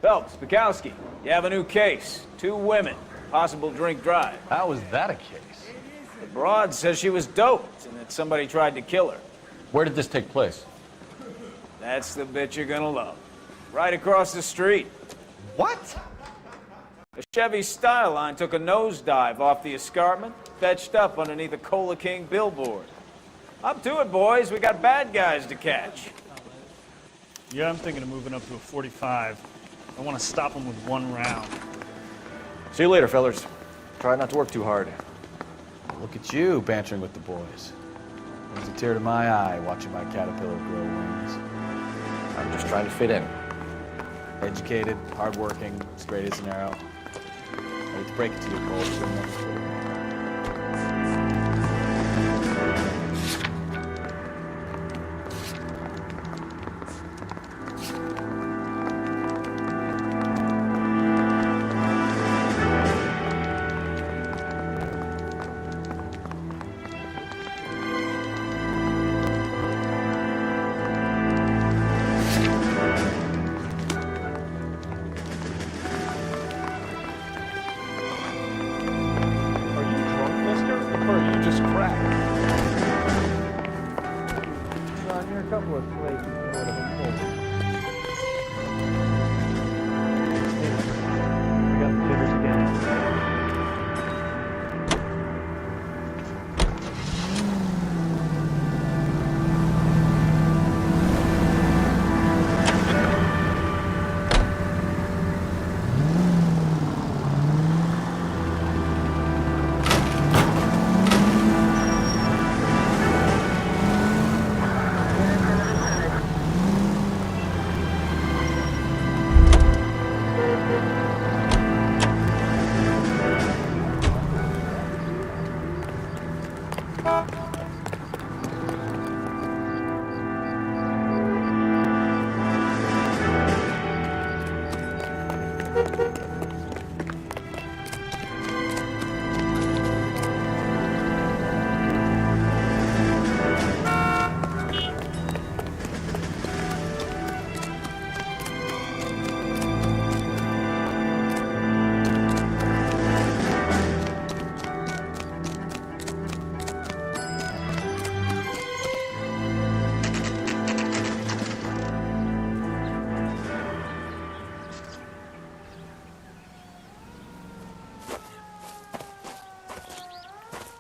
Phelps, Bukowski, you have a new case. 2 women, possible drink drive. How is that a case? The broad says she was doped and that somebody tried to kill her. Where did this take place? That's the bit you're gonna love. Right across the street. What? A Chevy Styline took a nosedive off the escarpment, fetched up underneath a Cola King billboard. Up to it, boys. We got bad guys to catch. Yeah, I'm thinking of moving up to a 45. I want to stop them with 1 round. See you later, fellas. Try not to work too hard. Look at you bantering with the boys. Brings a tear to my eye watching my caterpillar grow wings. I'm just trying to fit in. Educated, hardworking, straight as an arrow. I hate to break it to you, Cole, but you'll never fit in.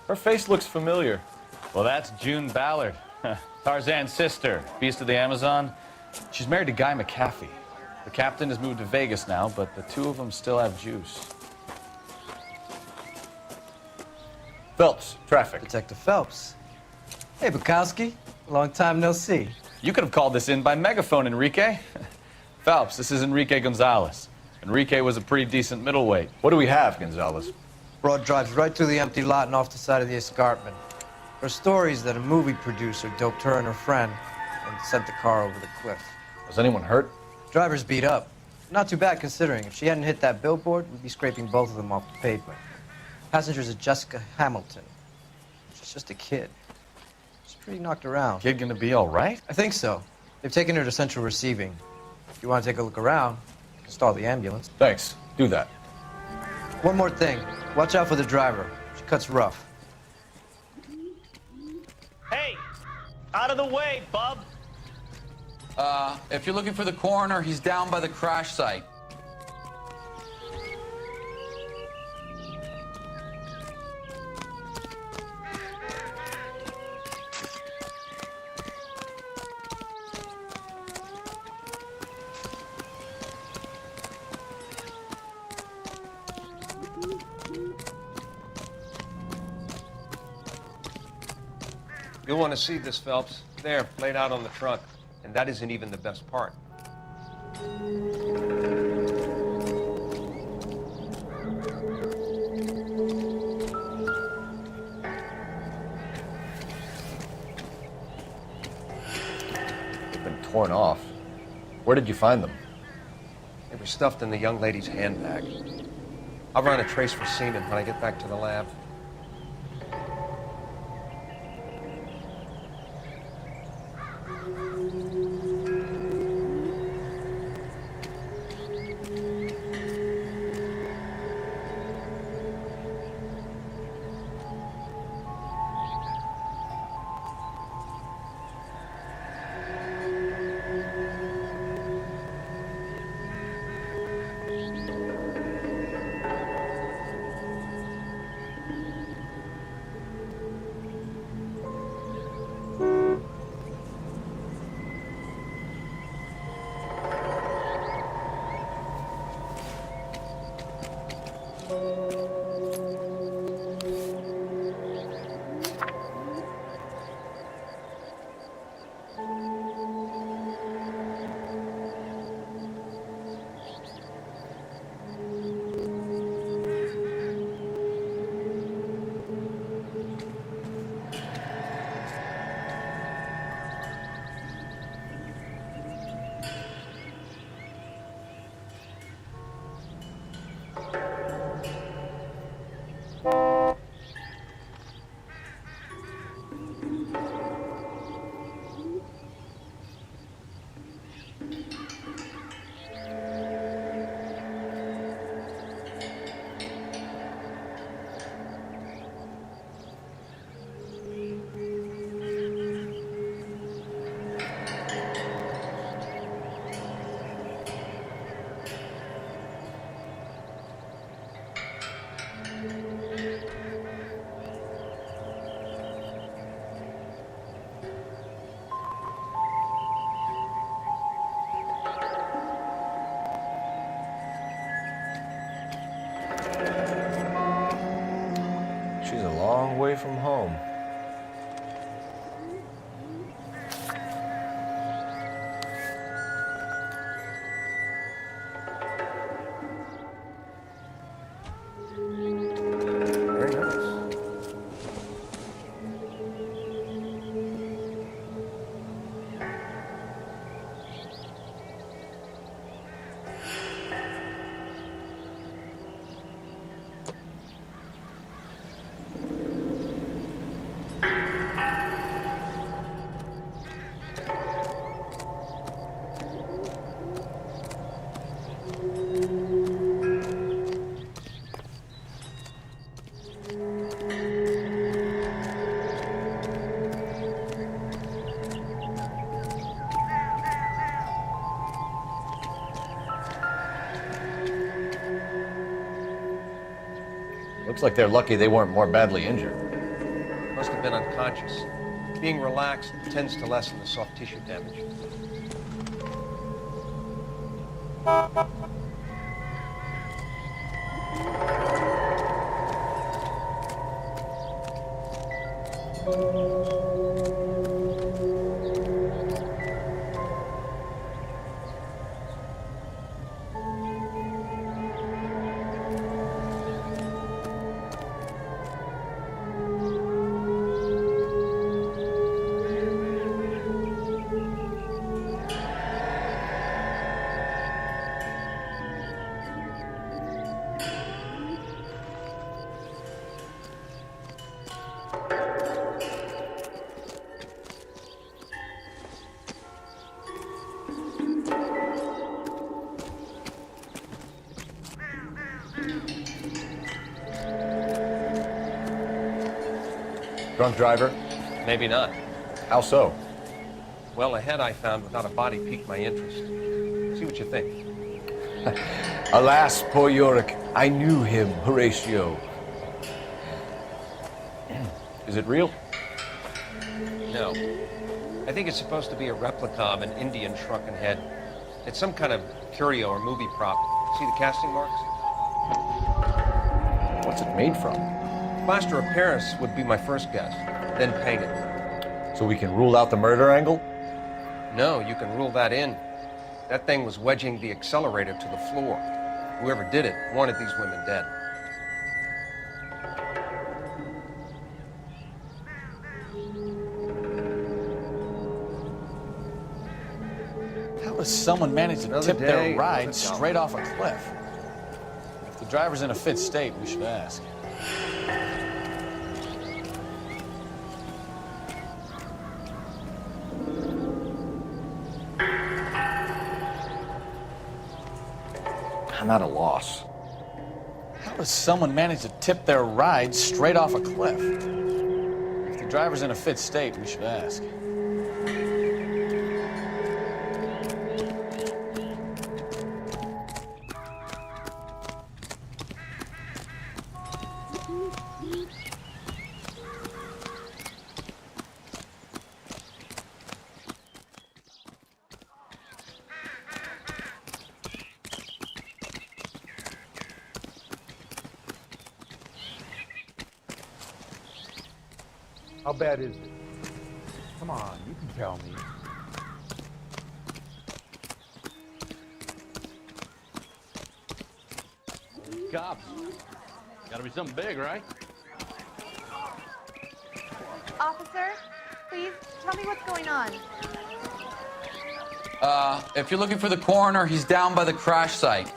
Her face looks familiar. Well, that's June Ballard, Tarzan's sister, beast of the Amazon. She's married to Guy McAfee. The captain has moved to Vegas now, but the 2 of them still have juice. Phelps, traffic. Detective Phelps. Hey, Bukowski. Long time no see. You could have called this in by megaphone, Enrique. Phelps, this is Enrique Gonzalez. Enrique was a pretty decent middleweight. What do we have, Gonzalez? Broad drives right through the empty lot and off the side of the escarpment. Her stories that a movie producer doped her and her friend and sent the car over the cliff. Was anyone hurt? Driver's beat up. Not too bad considering. If she hadn't hit that billboard, we'd be scraping both of them off the pavement. Passenger's a Jessica Hamilton. She's just a kid. She's pretty knocked around. Kid gonna be all right? I think so. They've taken her to central receiving. If you want to take a look around, you can stall the ambulance. Thanks. Do that. One more thing. Watch out for the driver. She cuts rough. Hey! Out of the way, bub! If you're looking for the coroner, he's down by the crash site. You'll want to see this, Phelps. There, laid out on the trunk. And that isn't even the best part. They've been torn off. Where did you find them? They were stuffed in the young lady's handbag. I'll run a trace for semen when I get back to the lab. Looks like they're lucky they weren't more badly injured. Must have been unconscious. Being relaxed tends to lessen the soft tissue damage. Drunk driver? Maybe not. How so? Well, a head I found without a body piqued my interest. See what you think. Alas, poor Yorick. I knew him, Horatio. Is it real? No. I think it's supposed to be a replica of an Indian shrunken head. It's some kind of curio or movie prop. See the casting marks? What's it made from? Plaster of Paris would be my first guess, then painted. So we can rule out the murder angle? No, you can rule that in. That thing was wedging the accelerator to the floor. Whoever did it wanted these women dead. How does someone manage to Another tip day, their ride another straight off a cliff? If the driver's in a fit state, we should ask. I'm at a loss. How does someone manage to tip their ride straight off a cliff? If the driver's in a fit state, we should ask. How bad is it? Come on, you can tell me. Cops. Gotta be something big, right? Officer, please tell me what's going on. If you're looking for the coroner, he's down by the crash site.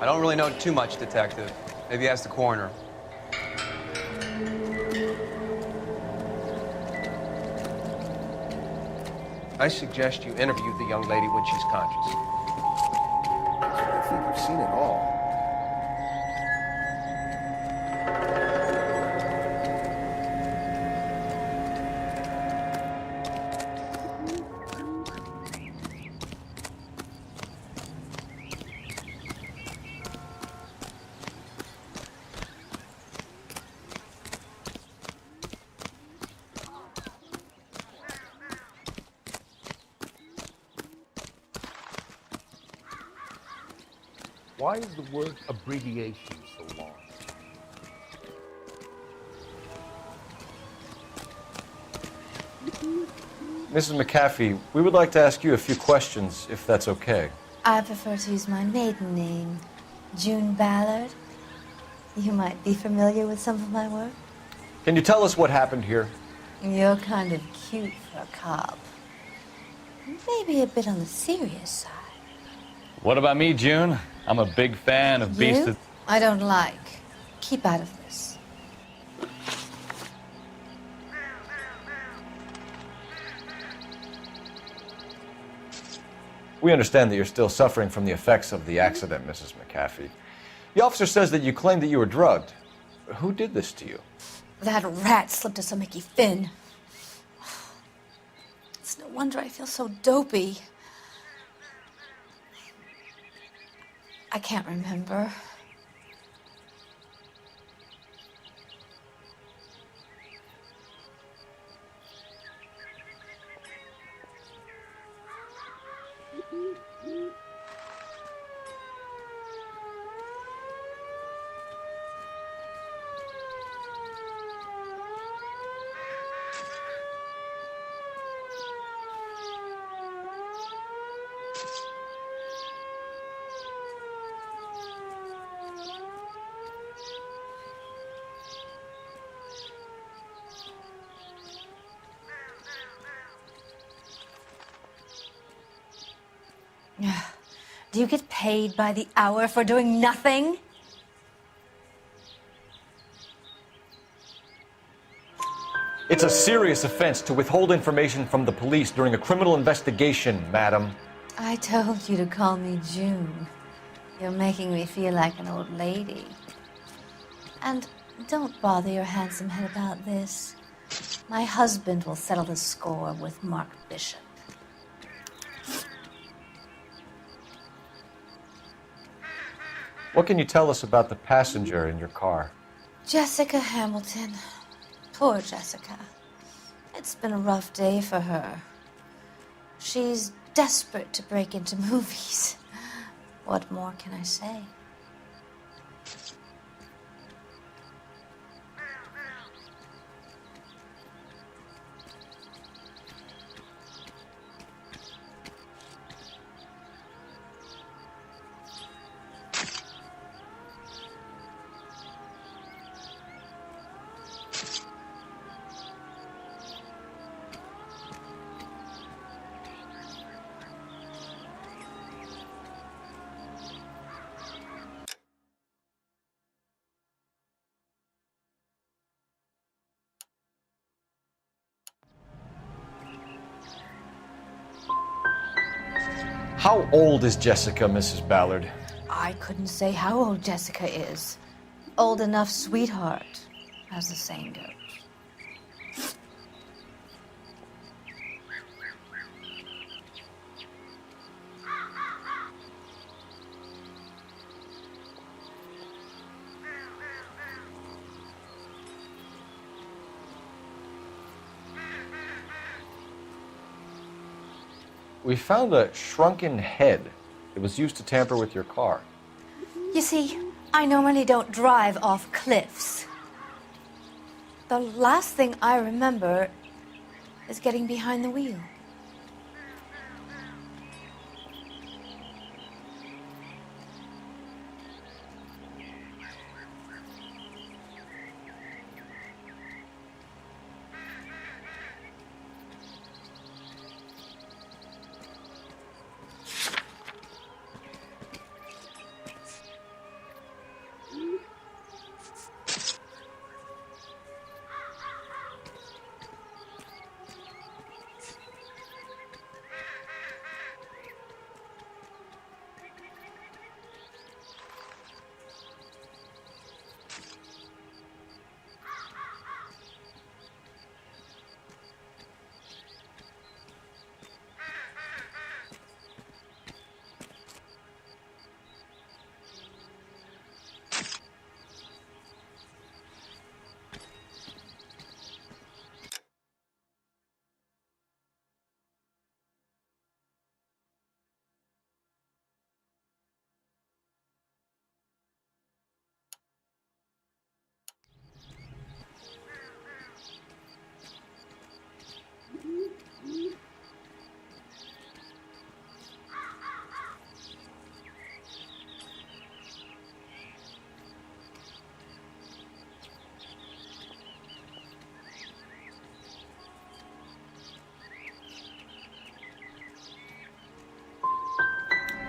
I don't really know too much, Detective. Maybe ask the coroner. I suggest you interview the young lady when she's conscious. I think I've seen it all. Why is the word abbreviation so long? Mrs. McAfee, we would like to ask you a few questions, if that's okay. I prefer to use my maiden name, June Ballard. You might be familiar with some of my work. Can you tell us what happened here? You're kind of cute for a cop. maybe a bit on the serious side. What about me, June? I'm a big fan of Beast You? of... I don't like. Keep out of this. We understand that you're still suffering from the effects of the accident, Mrs. McAfee. The officer says that you claimed that you were drugged. Who did this to you? That rat slipped us a Mickey Finn. It's no wonder I feel so dopey. I can't remember. Do you get paid by the hour for doing nothing? It's a serious offense to withhold information from the police during a criminal investigation, madam. I told you to call me June. You're making me feel like an old lady. And don't bother your handsome head about this. My husband will settle the score with Mark Bishop. What can you tell us about the passenger in your car? Jessica Hamilton. Poor Jessica. It's been a rough day for her. She's desperate to break into movies. What more can I say? How old is Jessica, Mrs. Ballard? I couldn't say how old Jessica is. Old enough, sweetheart, as the saying goes. We found a shrunken head. It was used to tamper with your car. You see, I normally don't drive off cliffs. The last thing I remember is getting behind the wheel.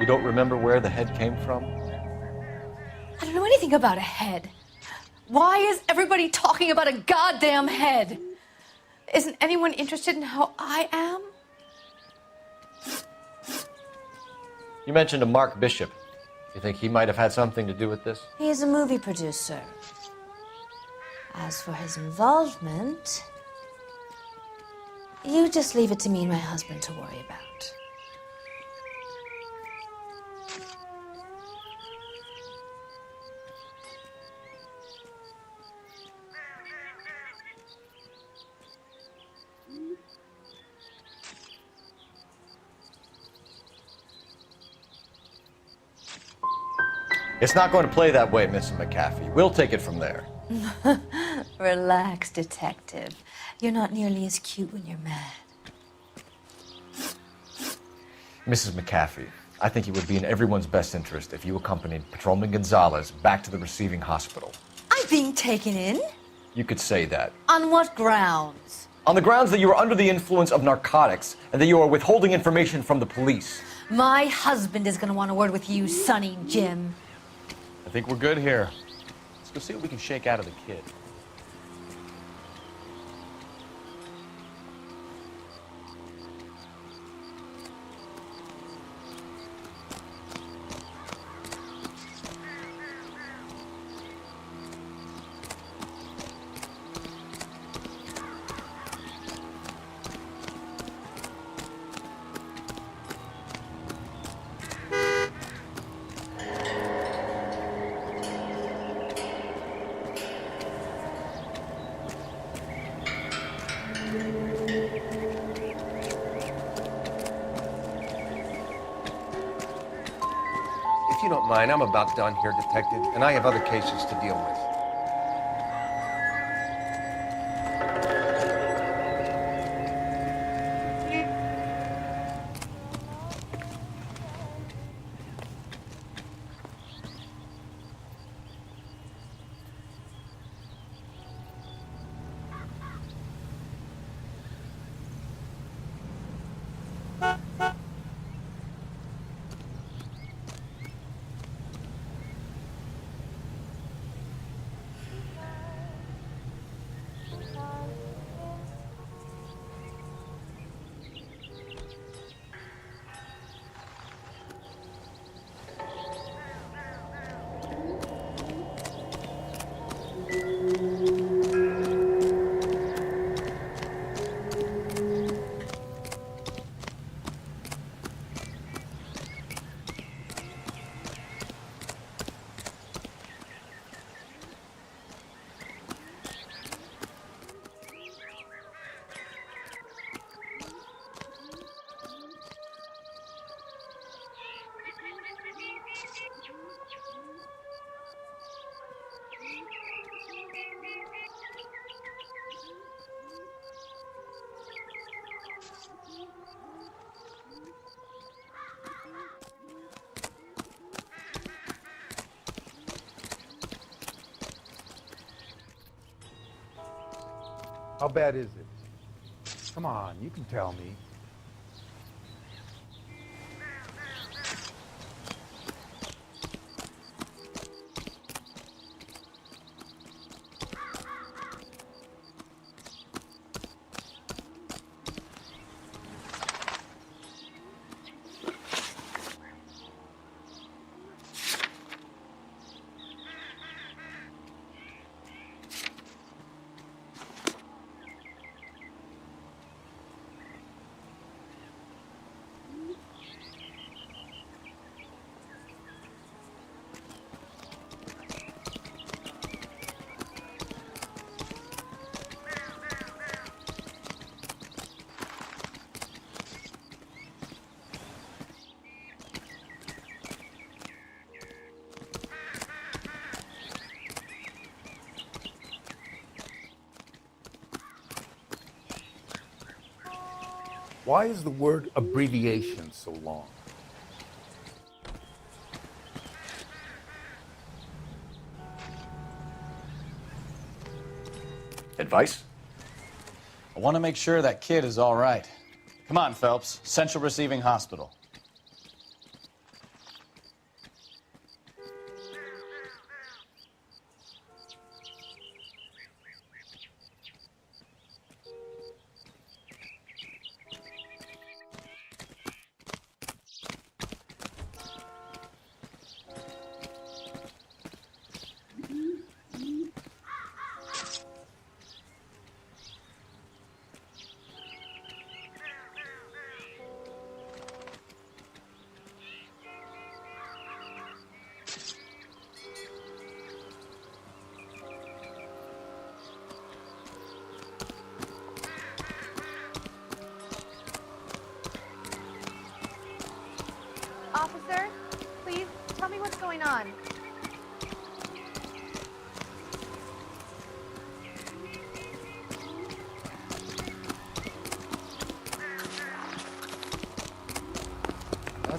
You don't remember where the head came from? I don't know anything about a head. Why is everybody talking about a goddamn head? Isn't anyone interested in how I am? You mentioned a Mark Bishop. You think he might have had something to do with this? He is a movie producer. As for his involvement, you just leave it to me and my husband to worry about. It's not going to play that way, Mrs. McAfee. We'll take it from there. Relax, detective. You're not nearly as cute when you're mad. Mrs. McAfee, I think it would be in everyone's best interest if you accompanied Patrolman Gonzalez back to the receiving hospital. I'm being taken in? You could say that. On what grounds? On the grounds that you are under the influence of narcotics and that you are withholding information from the police. My husband is going to want a word with you, Sonny Jim. I think we're good here. Let's go see what we can shake out of the kid. If you don't mind, I'm about done here, Detective, and I have other cases to deal with. How bad is it? Come on, you can tell me. Why is the word abbreviation so long? Advice? I want to make sure that kid is all right. Come on, Phelps. Central Receiving Hospital.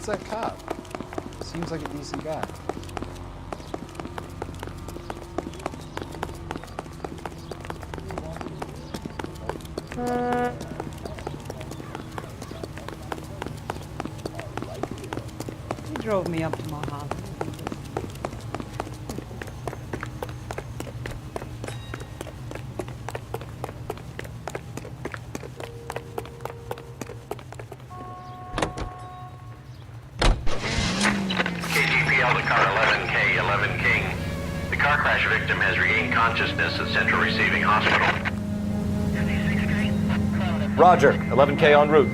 What's that cop? Seems like a decent guy. He drove me up to Mojave. KGPL to car 11K, 11 King. The car crash victim has regained consciousness at Central Receiving Hospital. Roger, 11K en route.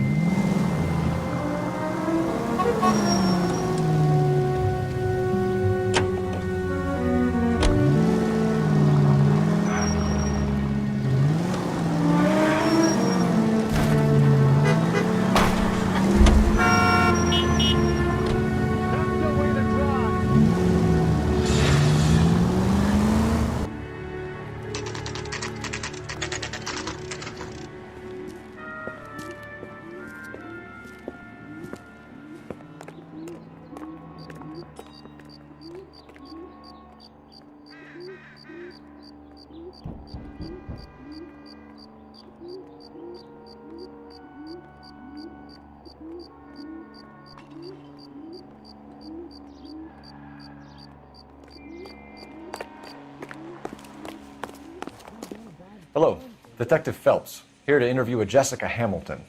Hello, Detective Phelps, here to interview a Jessica Hamilton.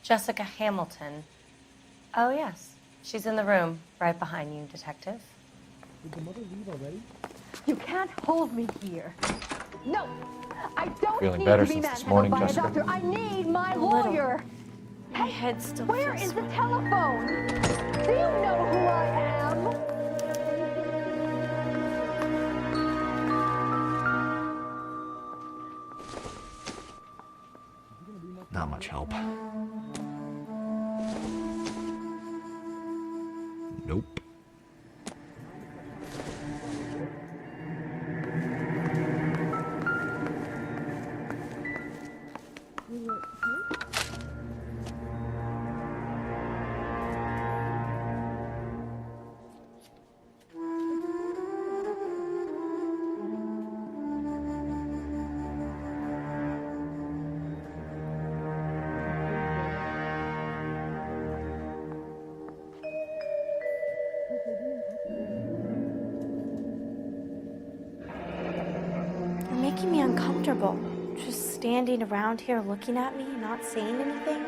Jessica Hamilton. Oh, yes. She's in the room, right behind you, Detective. Did the mother leave already? You can't hold me here. No, I don't Feeling need better to be since this manhandled morning, by Jessica? a doctor. I need my A little. lawyer. My head still Where feels is the telephone? Do you know who I am? Not much help. Nope. You're making me uncomfortable. Just standing around here looking at me, not saying anything.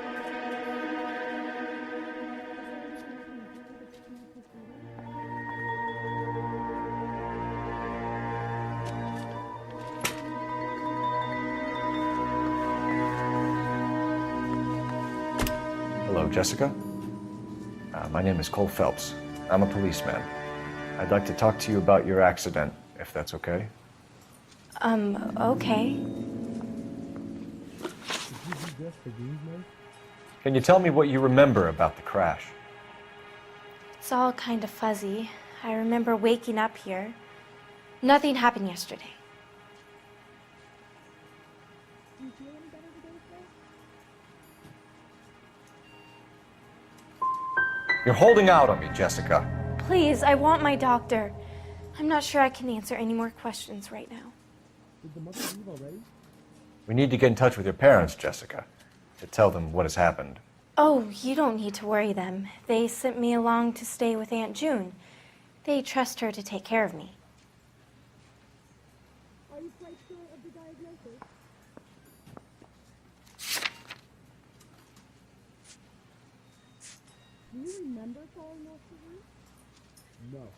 Hello, Jessica. My name is Cole Phelps. I'm a policeman. I'd like to talk to you about your accident, if that's okay. Okay. Can you tell me what you remember about the crash? It's all kind of fuzzy. I remember waking up here. Nothing happened yesterday. You're holding out on me, Jessica. Please, I want my doctor. I'm not sure I can answer any more questions right now. Did the mother leave already? We need to get in touch with your parents, Jessica, to tell them what has happened. Oh, you don't need to worry them. They sent me along to stay with Aunt June. They trust her to take care of me. Are you quite sure of the diagnosis? Do you remember falling off the roof? No.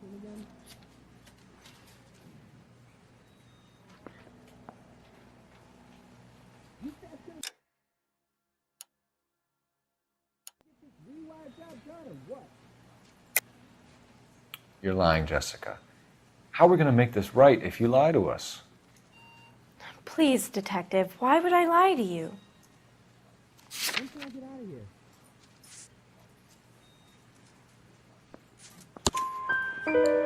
Again? You guys gonna get this rewired job done or what? You're lying, Jessica. How are we going to make this right if you lie to us? Please, Detective, why would I lie to you? When can I get out of here?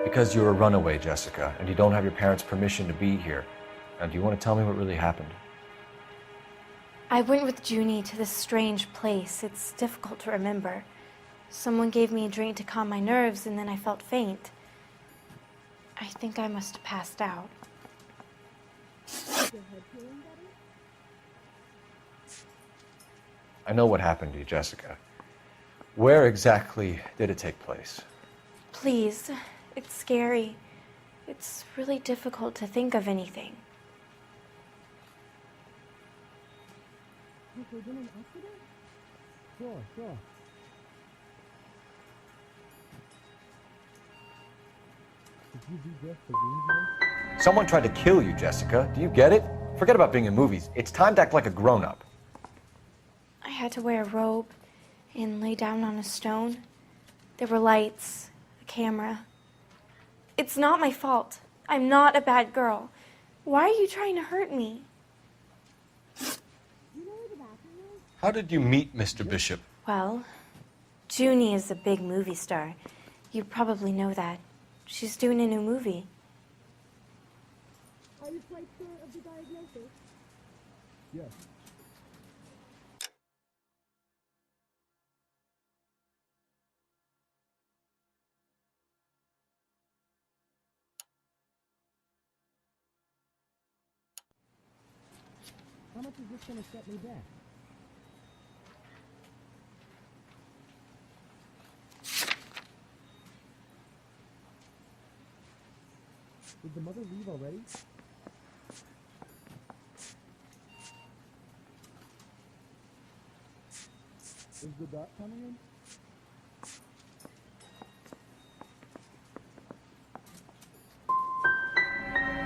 Because you're a runaway, Jessica, and you don't have your parents' permission to be here. Now, do you want to tell me what really happened? I went with Junie to this strange place. It's difficult to remember. Someone gave me a drink to calm my nerves, and then I felt faint. I think I must have passed out. I know what happened to you, Jessica. Where exactly did it take place? Please, it's scary. It's really difficult to think of anything. Sure. Someone tried to kill you, Jessica. Do you get it? Forget about being in movies. It's time to act like a grown-up. I had to wear a robe and lay down on a stone. There were lights, a camera. It's not my fault. I'm not a bad girl. Why are you trying to hurt me? How did you meet Mr. Bishop? Well, Junie is a big movie star. You probably know that. She's doing a new movie. Are you quite sure of the diagnosis? Yes. How much is this going to set me back? Did the mother leave already? Is the doc coming in?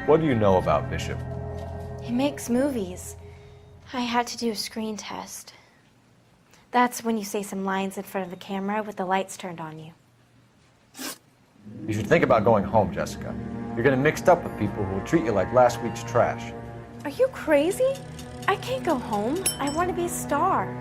What do you know about Bishop? He makes movies. I had to do a screen test. That's when you say some lines in front of a camera with the lights turned on you. You should think about going home, Jessica. You're getting mixed up with people who will treat you like last week's trash. Are you crazy? I can't go home. I want to be a star.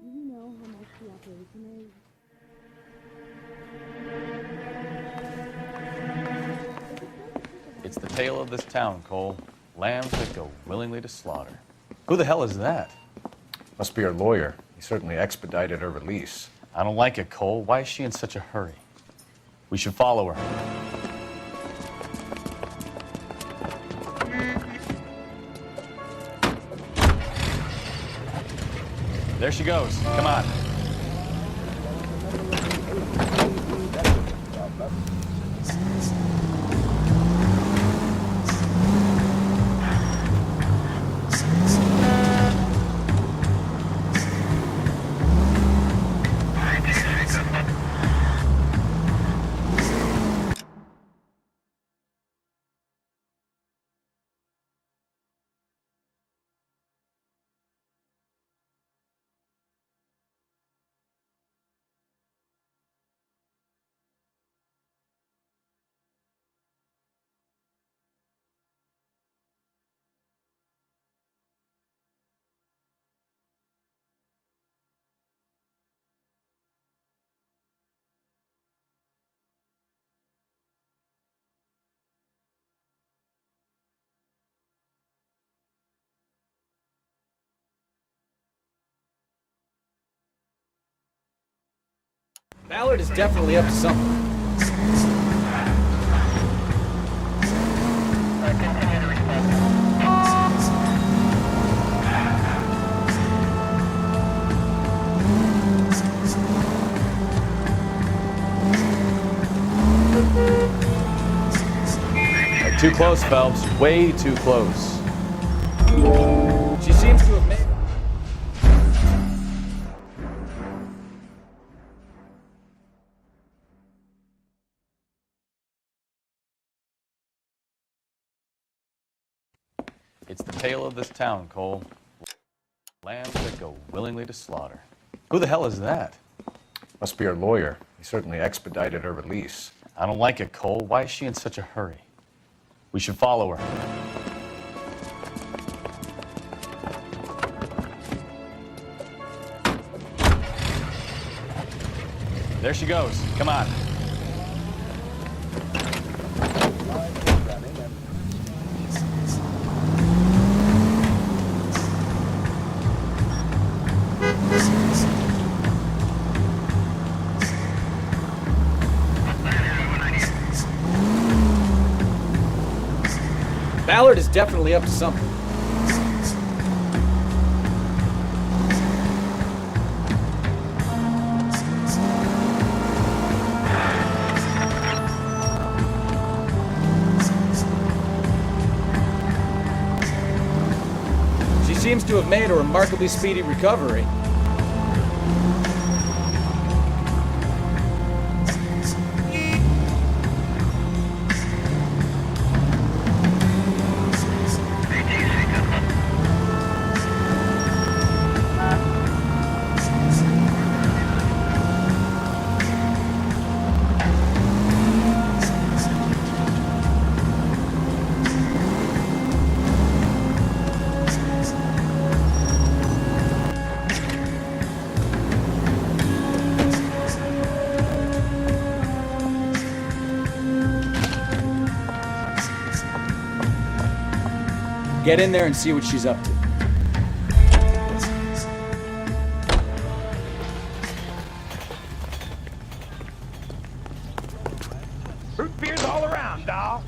Do you know how much the operation is? It's the tale of this town, Cole. Lambs that go willingly to slaughter. Who the hell is that? Must be her lawyer. He certainly expedited her release. I don't like it, Cole. Why is she in such a hurry? We should follow her. There she goes. Come on. Ballard is definitely up to something. too close, Phelps. Way too close. She seems to have made... It's the tale of this town, Cole. Lambs that go willingly to slaughter. Who the hell is that? Must be her lawyer. He certainly expedited her release. I don't like it, Cole. Why is she in such a hurry? We should follow her. There she goes. Come on. Ballard is definitely up to something. She seems to have made a remarkably speedy recovery. Get in there and see what she's up to. Root beers all around, doll.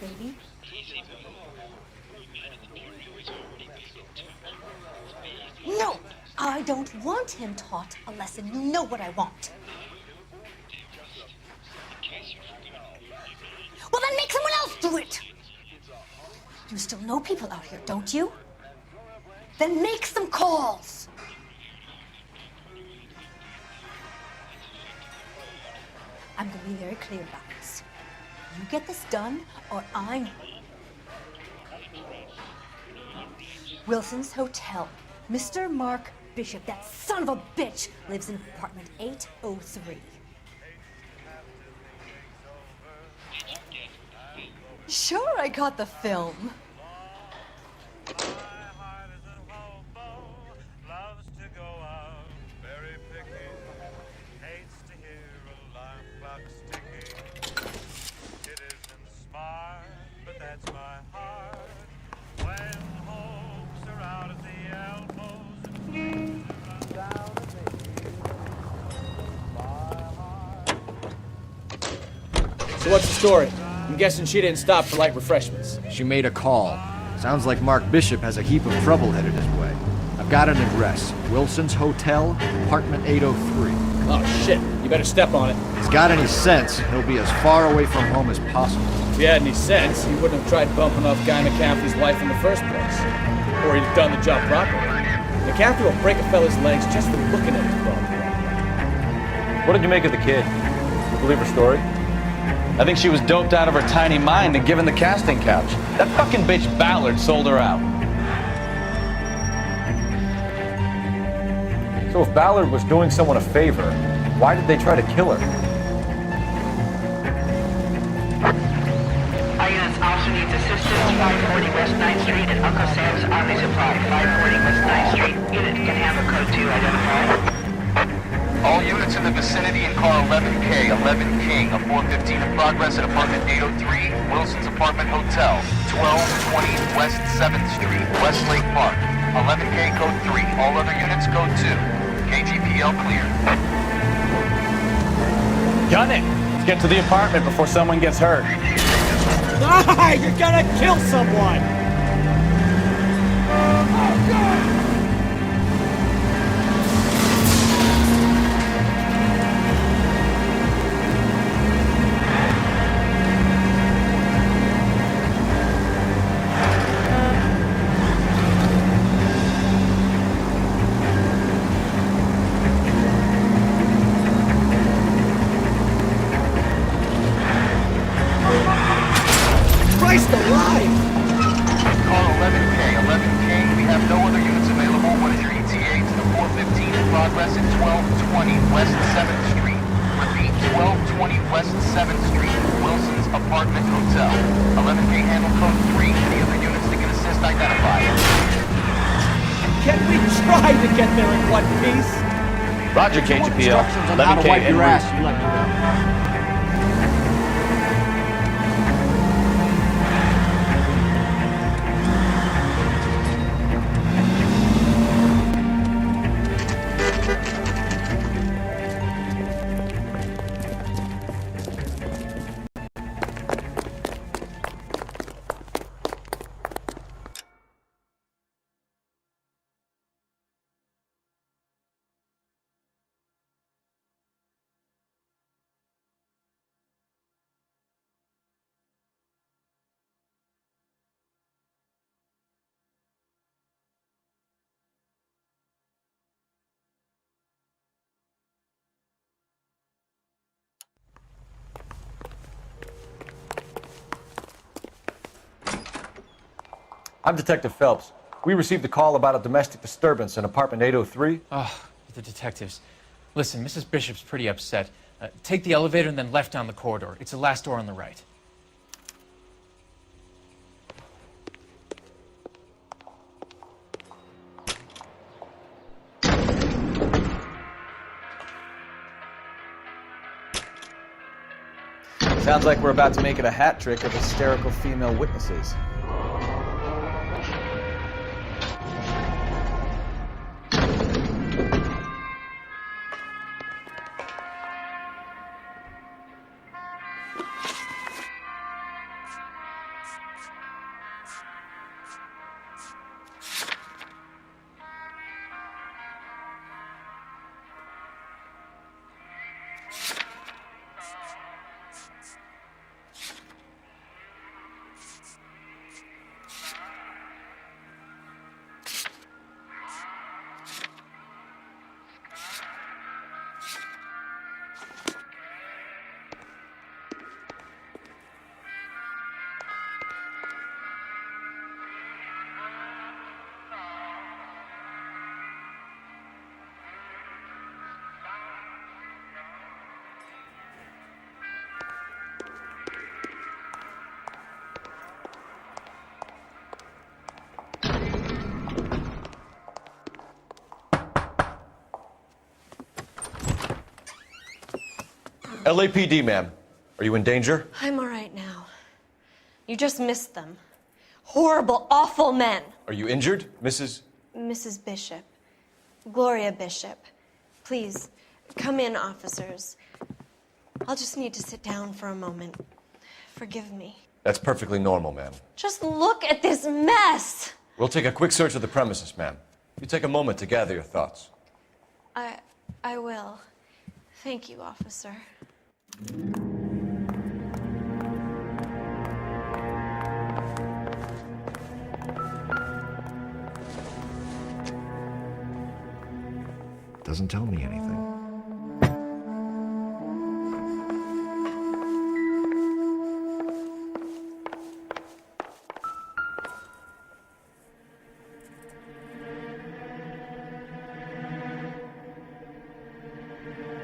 Baby? No! I don't want him taught a lesson. You know what I want. Well, then make someone else do it! You still know people out here, don't you? Then make some calls! I'm going to be very clear about this. You get this done, or I'm... Wilson's Hotel. Mr. Mark Bishop, that son of a bitch, lives in apartment 803. Sure, I got the film. So what's the story? I'm guessing she didn't stop for light refreshments. She made a call. Sounds like Mark Bishop has a heap of trouble headed his way. I've got an address. Wilson's Hotel, apartment 803. Oh shit, you better step on it. If he's got any sense, he'll be as far away from home as possible. If he had any sense, he wouldn't have tried bumping off Guy McCaffrey's wife in the first place. Or he'd have done the job properly. McCaffrey will break a fella's legs just for looking at his bum. What did you make of the kid? You believe her story? I think she was doped out of her tiny mind and given the casting couch. That fucking bitch Ballard sold her out. So if Ballard was doing someone a favor, why did they try to kill her? Our units also needs assistance. 540 West 9th Street at Uncle Sam's Army Supply. 540 West 9th Street. Unit can handle code 2 identified. All units in the vicinity in car 11K, 11 King, a 415 in progress at apartment 803, Wilson's Apartment Hotel, 1220 West 7th Street, Westlake Park. 11K code 3, all other units code 2. KGPL cleared. Gun it! Let's get to the apartment before someone gets hurt. Ah, you're gonna kill someone! Christ alive! Call 11K. 11K, we have no other units available. What is your ETA to the 415 in progress at 1220 West 7th Street? Repeat, 1220 West 7th Street, Wilson's Apartment Hotel. 11K handle code 3. Any other units that can assist identify? Can we try to get there in one piece? Roger, KGPL. Instructions on how to 11K wipe en your route. ass, you let me know. I'm Detective Phelps. We received a call about a domestic disturbance in apartment 803. Oh, the detectives. Listen, Mrs. Bishop's pretty upset. Take the elevator and then left down the corridor. It's the last door on the right. Sounds like we're about to make it a hat trick of hysterical female witnesses. LAPD, ma'am. Are you in danger? I'm all right now. You just missed them. Horrible, awful men. Are you injured, Mrs.? Mrs. Bishop. Gloria Bishop. Please, come in, officers. I'll just need to sit down for a moment. Forgive me. That's perfectly normal, ma'am. Just look at this mess! We'll take a quick search of the premises, ma'am. You take a moment to gather your thoughts. I will. Thank you, officer. Doesn't tell me anything.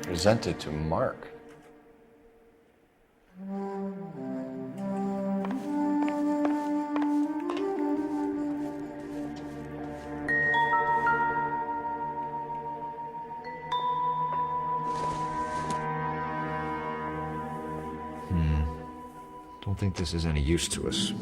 Presented to Mark. Don't think this is any use to us.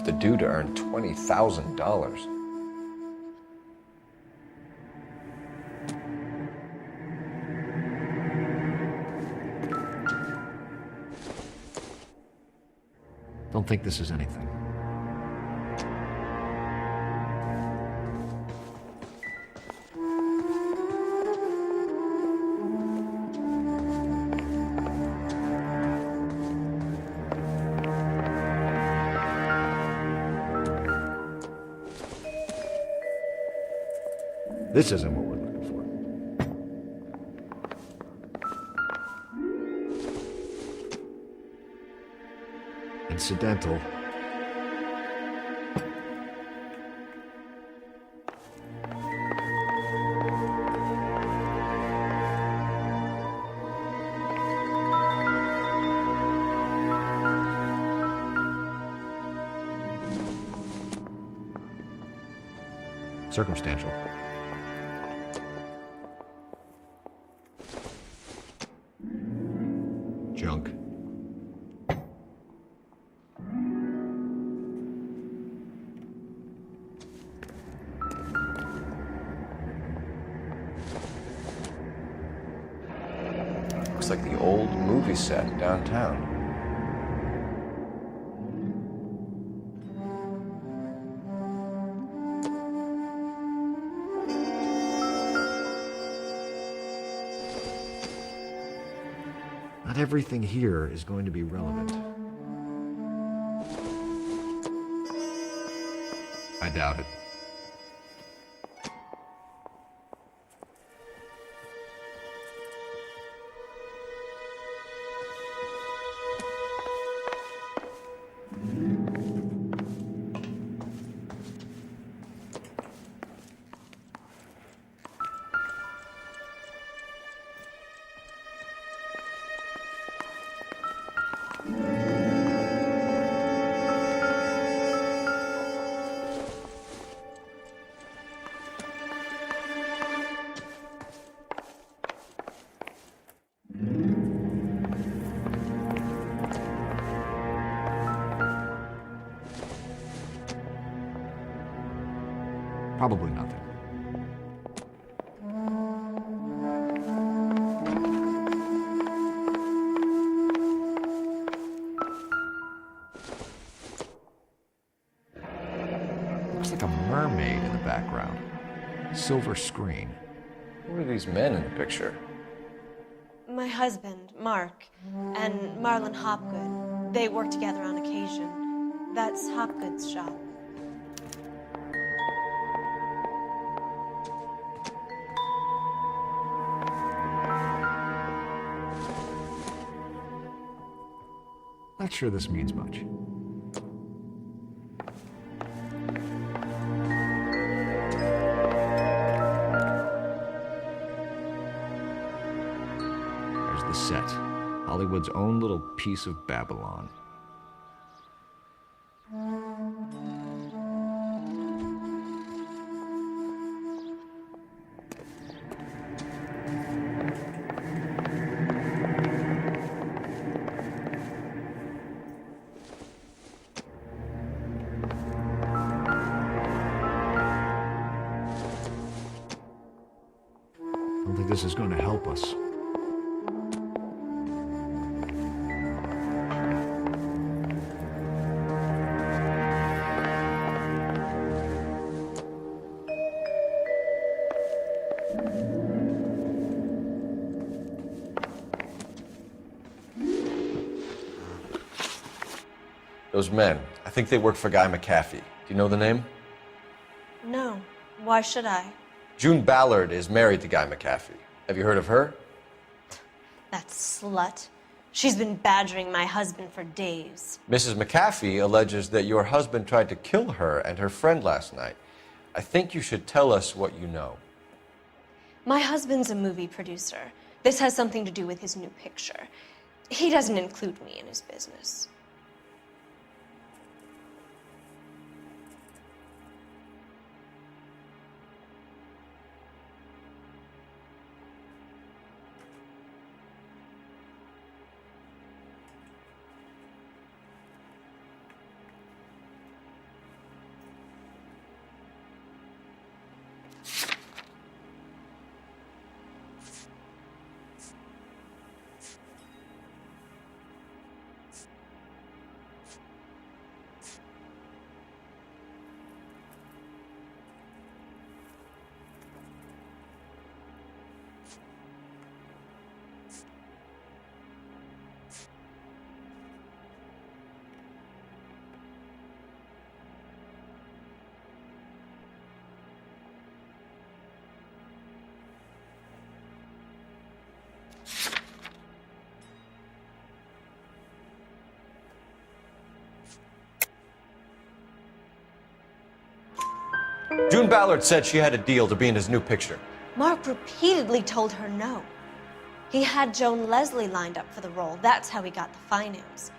to do to earn $20,000? Don't think this is anything. This isn't what we're looking for. Incidental. Circumstantial. Junk. Looks like the old movie set downtown. Not everything here is going to be relevant. I doubt it. Probably nothing. Looks like a mermaid in the background. Silver screen. Who are these men in the picture? My husband, Mark, and Marlon Hopgood. They work together on occasion. That's Hopgood's shop. Not sure this means much. There's the set. Hollywood's own little piece of Babylon. I don't think this is going to help us. Those men, I think they work for Guy McAfee. Do you know the name? No. Why should I? June Ballard is married to Guy McAfee. Have you heard of her? That slut. She's been badgering my husband for days. Mrs. McAfee alleges that your husband tried to kill her and her friend last night. I think you should tell us what you know. My husband's a movie producer. This has something to do with his new picture. He doesn't include me in his business. June Ballard said she had a deal to be in his new picture. Mark repeatedly told her no. He had Joan Leslie lined up for the role. That's how he got the finance.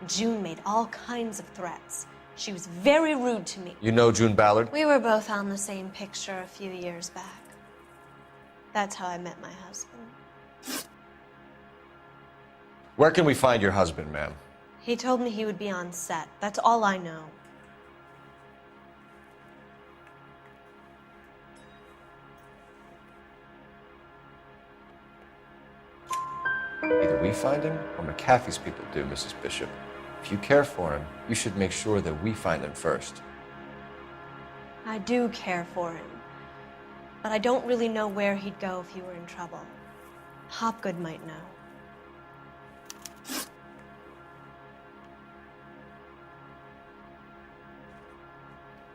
June made all kinds of threats. She was very rude to me. You know June Ballard? We were both on the same picture a few years back. That's how I met my husband. Where can we find your husband, ma'am? He told me he would be on set. That's all I know. Either we find him or McAfee's people do, Mrs. Bishop. If you care for him, you should make sure that we find him first. I do care for him, but I don't really know where he'd go if he were in trouble. Hopgood might know.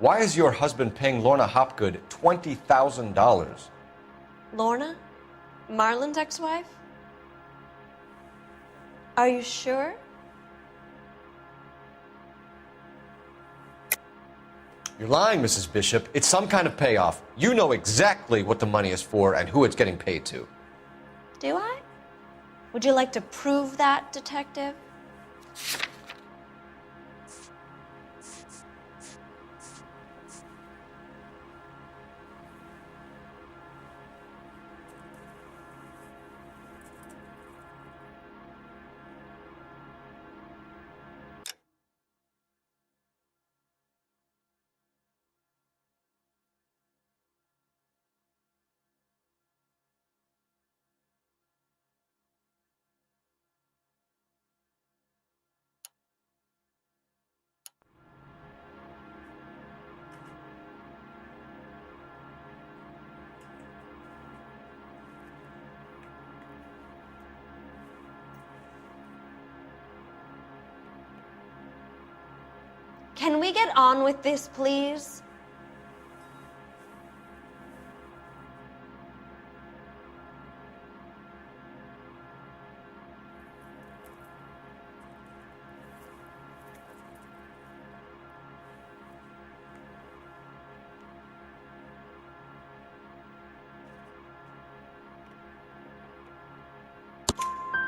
Why is your husband paying Lorna Hopgood $20,000? Lorna? Marlon's ex-wife? Are you sure? You're lying, Mrs. Bishop. It's some kind of payoff. You know exactly what the money is for and who it's getting paid to. Do I? Would you like to prove that, Detective? Can we get on with this, please?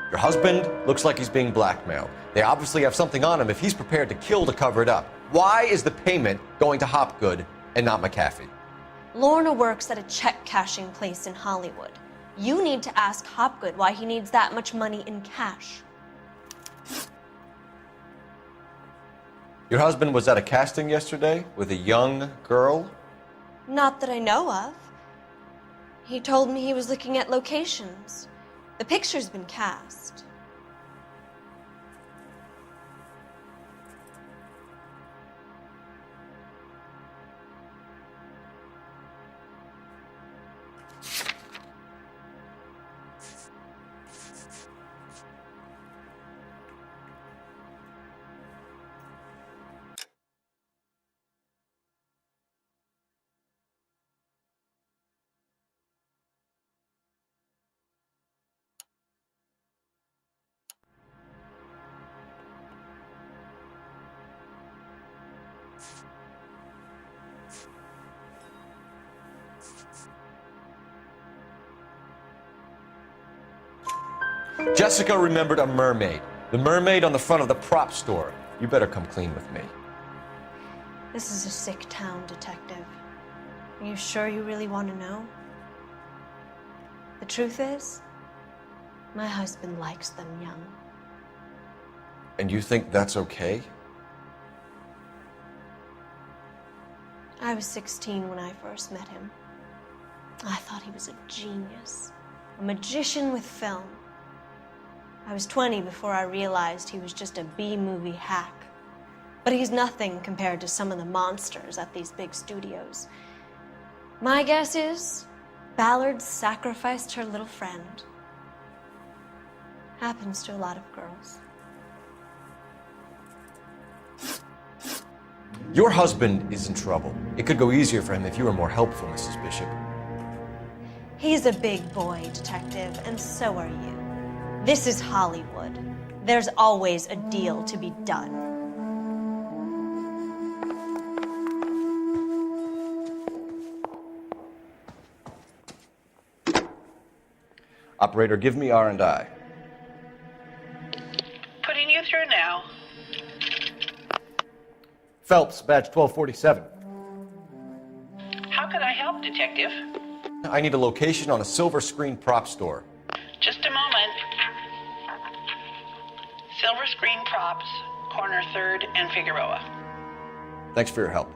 Your husband looks like he's being blackmailed. They obviously have something on him if he's prepared to kill to cover it up. Why is the payment going to Hopgood and not McAfee? Lorna works at a check-cashing place in Hollywood. You need to ask Hopgood why he needs that much money in cash. Your husband was at a casting yesterday with a young girl? Not that I know of. He told me he was looking at locations. The picture's been cast. Jessica remembered a mermaid. The mermaid on the front of the prop store. You better come clean with me. This is a sick town, Detective. Are you sure you really want to know? The truth is, my husband likes them young. And you think that's okay? I was 16 when I first met him. I thought he was a genius, a magician with film. I was 20 before I realized he was just a B-movie hack. But he's nothing compared to some of the monsters at these big studios. My guess is Ballard sacrificed her little friend. Happens to a lot of girls. Your husband is in trouble. It could go easier for him if you were more helpful, Mrs. Bishop. He's a big boy, Detective, and so are you. This is Hollywood. There's always a deal to be done. Operator, give me R&I. Putting you through now. Phelps, badge 1247. How can I help, Detective? I need a location on a silver screen prop store. Just a moment. Silver Screen Props, corner 3rd and Figueroa. Thanks for your help.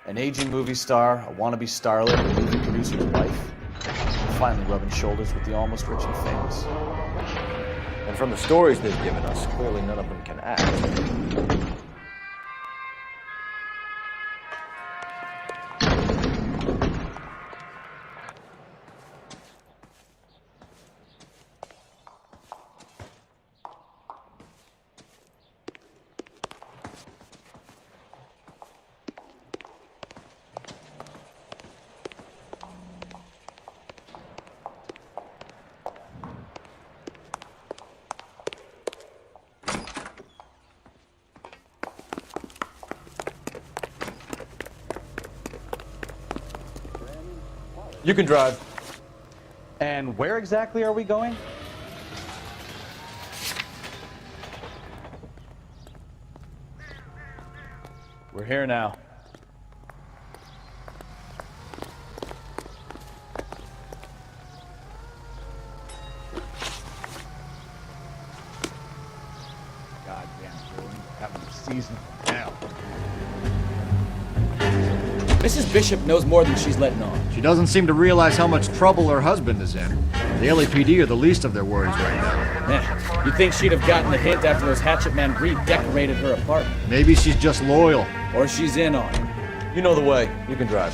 An aging movie star, a wannabe starlet, a movie producer's wife. Finally rubbing shoulders with the almost rich and famous. And from the stories they've given us, clearly none of them can act. You can drive. And where exactly are we going? We're here now. Goddamn, Jordan. Having a season from hell. Mrs. Bishop knows more than she's letting on. She doesn't seem to realize how much trouble her husband is in. The LAPD are the least of their worries right now. Yeah, you'd think she'd have gotten the hint after those hatchet men redecorated her apartment. Maybe she's just loyal. Or she's in on it. You know the way. You can drive.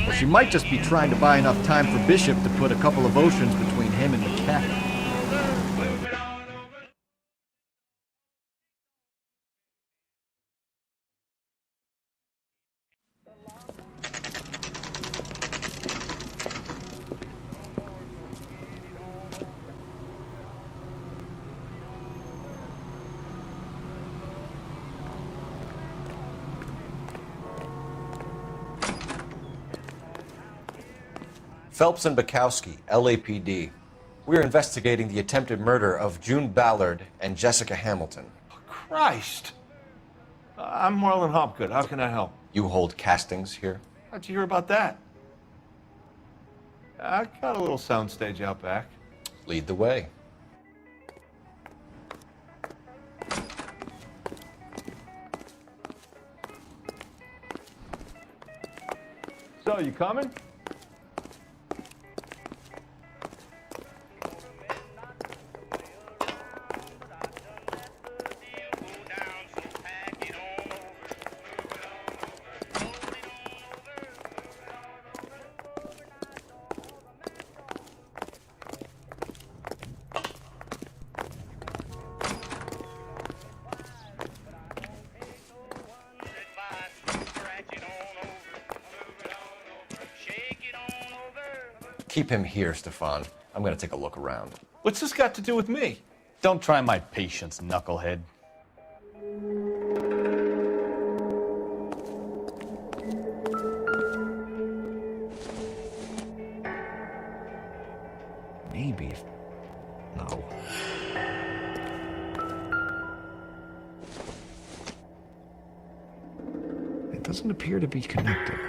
Well, she might just be trying to buy enough time for Bishop to put a couple of oceans between him and McCaffrey. Phelps and Bukowski, LAPD. We're investigating the attempted murder of June Ballard and Jessica Hamilton. Christ! I'm Marlon Hopgood. How can I help? You hold castings here? How'd you hear about that? I got a little soundstage out back. Lead the way. So, you coming? Keep him here, Stefan. I'm gonna take a look around. What's this got to do with me? Don't try my patience, knucklehead. Maybe. No. It doesn't appear to be connected.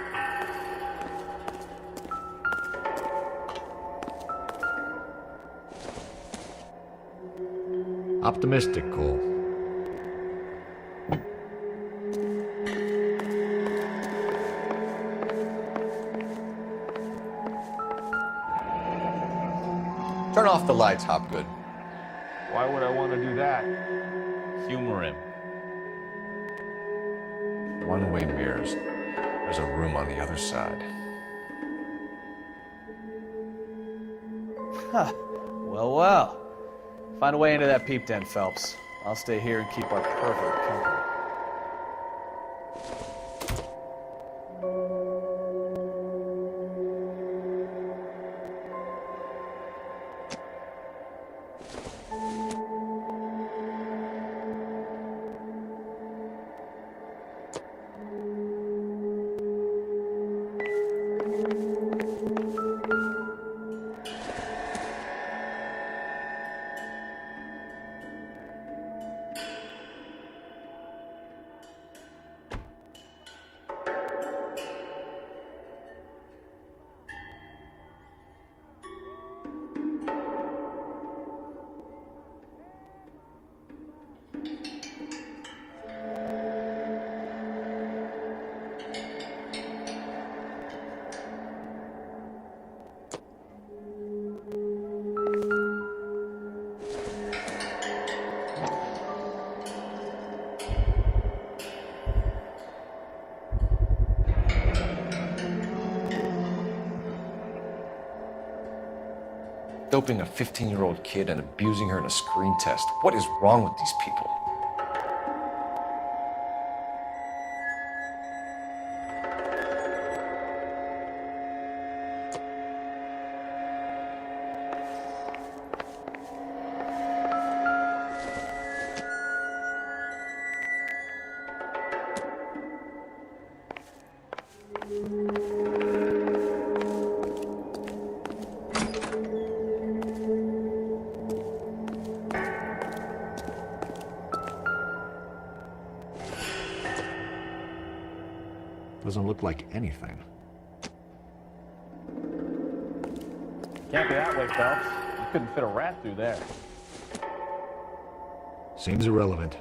Optimistic, Cole. Turn off the lights, Hopgood. Why would I want to do that? Humor him. One-way mirrors. There's a room on the other side. Huh. Well, well. Find a way into that peep den, Phelps. I'll stay here and keep our pervert company. Doping a 15-year-old kid and abusing her in a screen test. What is wrong with these people? Doesn't look like anything. Can't be that way, Phelps. You couldn't fit a rat through there. Seems irrelevant.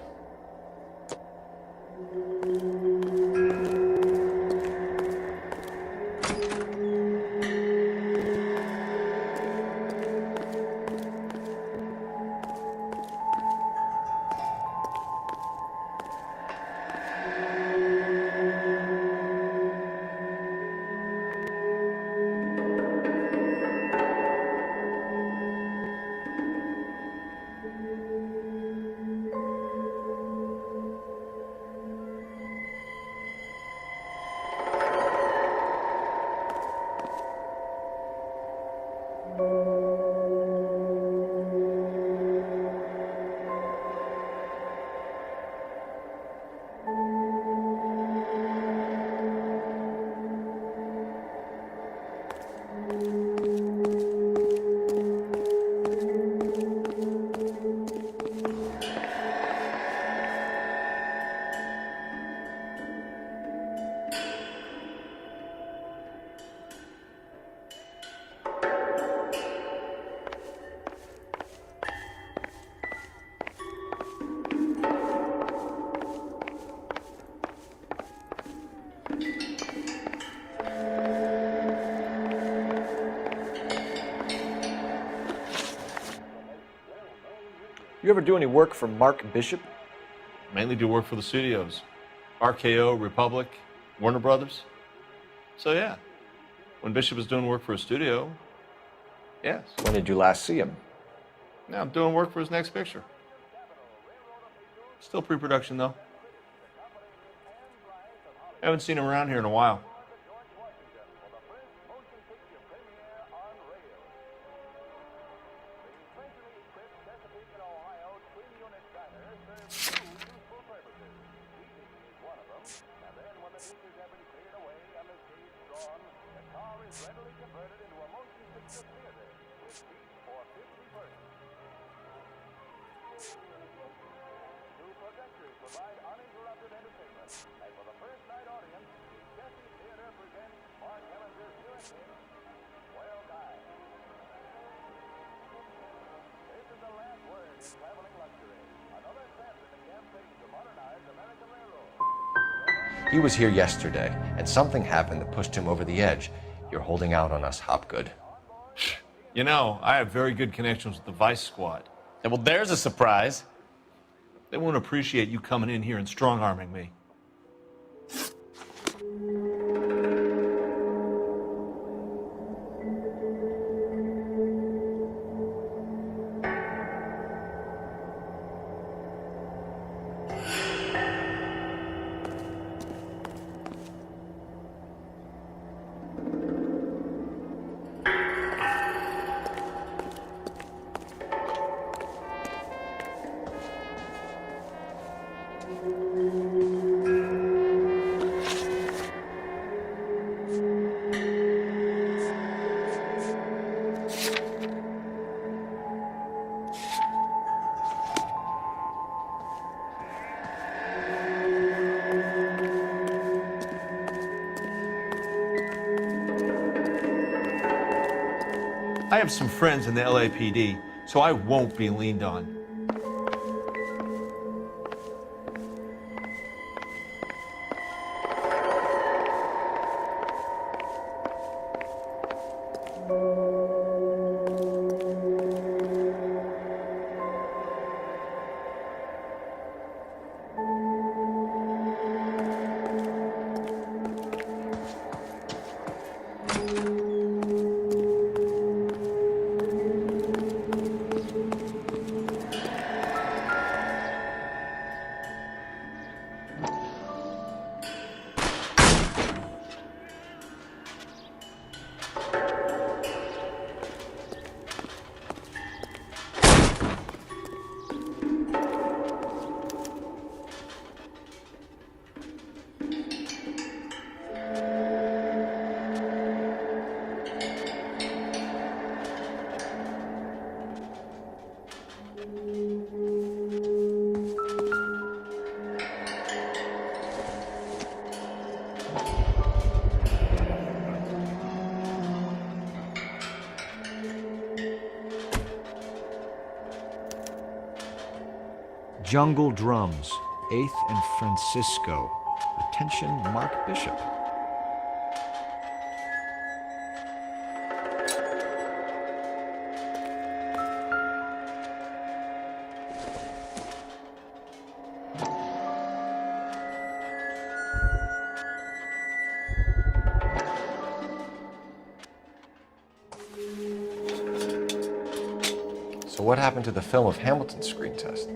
You ever do any work for Mark Bishop? Mainly do work for the studios. RKO, Republic, Warner Brothers. So yeah, when Bishop was doing work for a studio, yes. When did you last see him? Now I'm doing work for his next picture. Still pre-production though. Haven't seen him around here in a while. He was here yesterday, and something happened that pushed him over the edge. You're holding out on us, Hopgood. You know, I have very good connections with the Vice Squad. Yeah, well, there's a surprise. They won't appreciate you coming in here and strong-arming me. I have some friends in the LAPD, so I won't be leaned on. Jungle Drums, 8th and Francisco. Attention, Mark Bishop. So what happened to the film of Hamilton's screen test?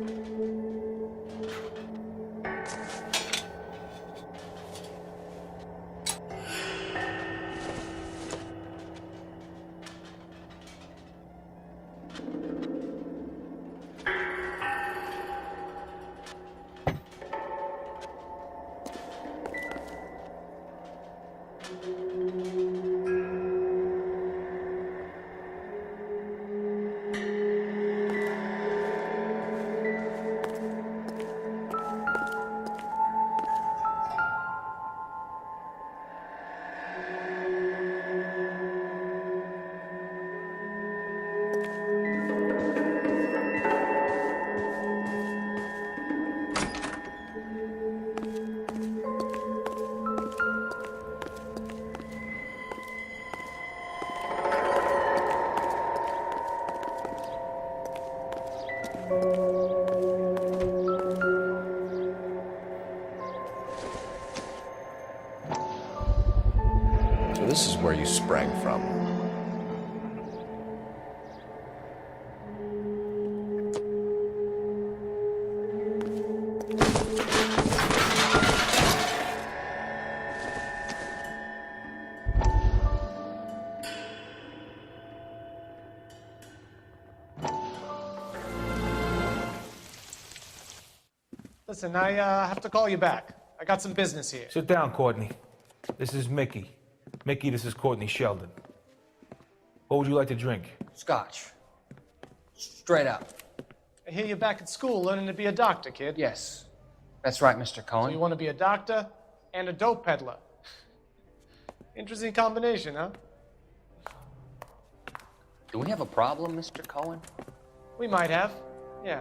So this is where you sprang from. Listen, I have to call you back. I got some business here. Sit down, Courtney. This is Mickey. Mickey, this is Courtney Sheldon. What would you like to drink? Scotch. Straight up. I hear you're back at school learning to be a doctor, kid. Yes. That's right, Mr. Cohen. So you want to be a doctor and a dope peddler. Interesting combination, huh? Do we have a problem, Mr. Cohen? We might have, yeah.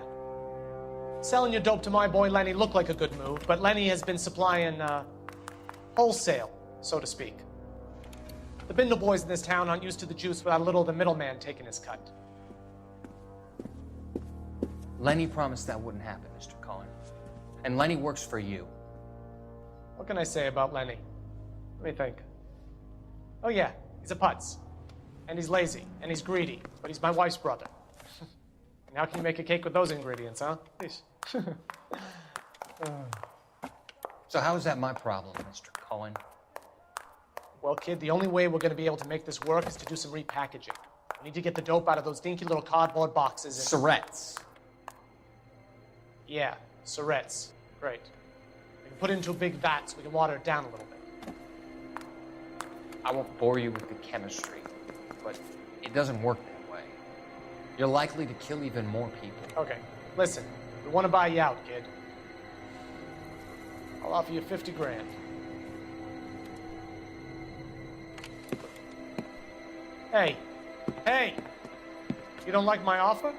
Selling your dope to my boy Lenny looked like a good move, but Lenny has been supplying, wholesale, so to speak. The Bindle boys in this town aren't used to the juice without a little of the middleman taking his cut. Lenny promised that wouldn't happen, Mr. Cohen. And Lenny works for you. What can I say about Lenny? Let me think. Oh yeah, he's a putz. And he's lazy, and he's greedy, but he's my wife's brother. And how can you make a cake with those ingredients, huh? Please. So how is that my problem, Mr. Cohen? Well, kid, the only way we're going to be able to make this work is to do some repackaging. We need to get the dope out of those dinky little cardboard boxes and... Surrettes. Yeah, Surrettes. Great. We can put it into a big vat so we can water it down a little bit. I won't bore you with the chemistry, but it doesn't work that way. You're likely to kill even more people. Okay, listen. We want to buy you out, kid. I'll offer you 50 grand. Hey. Hey! You don't like my offer?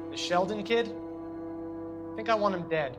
The Sheldon kid? I think I want him dead.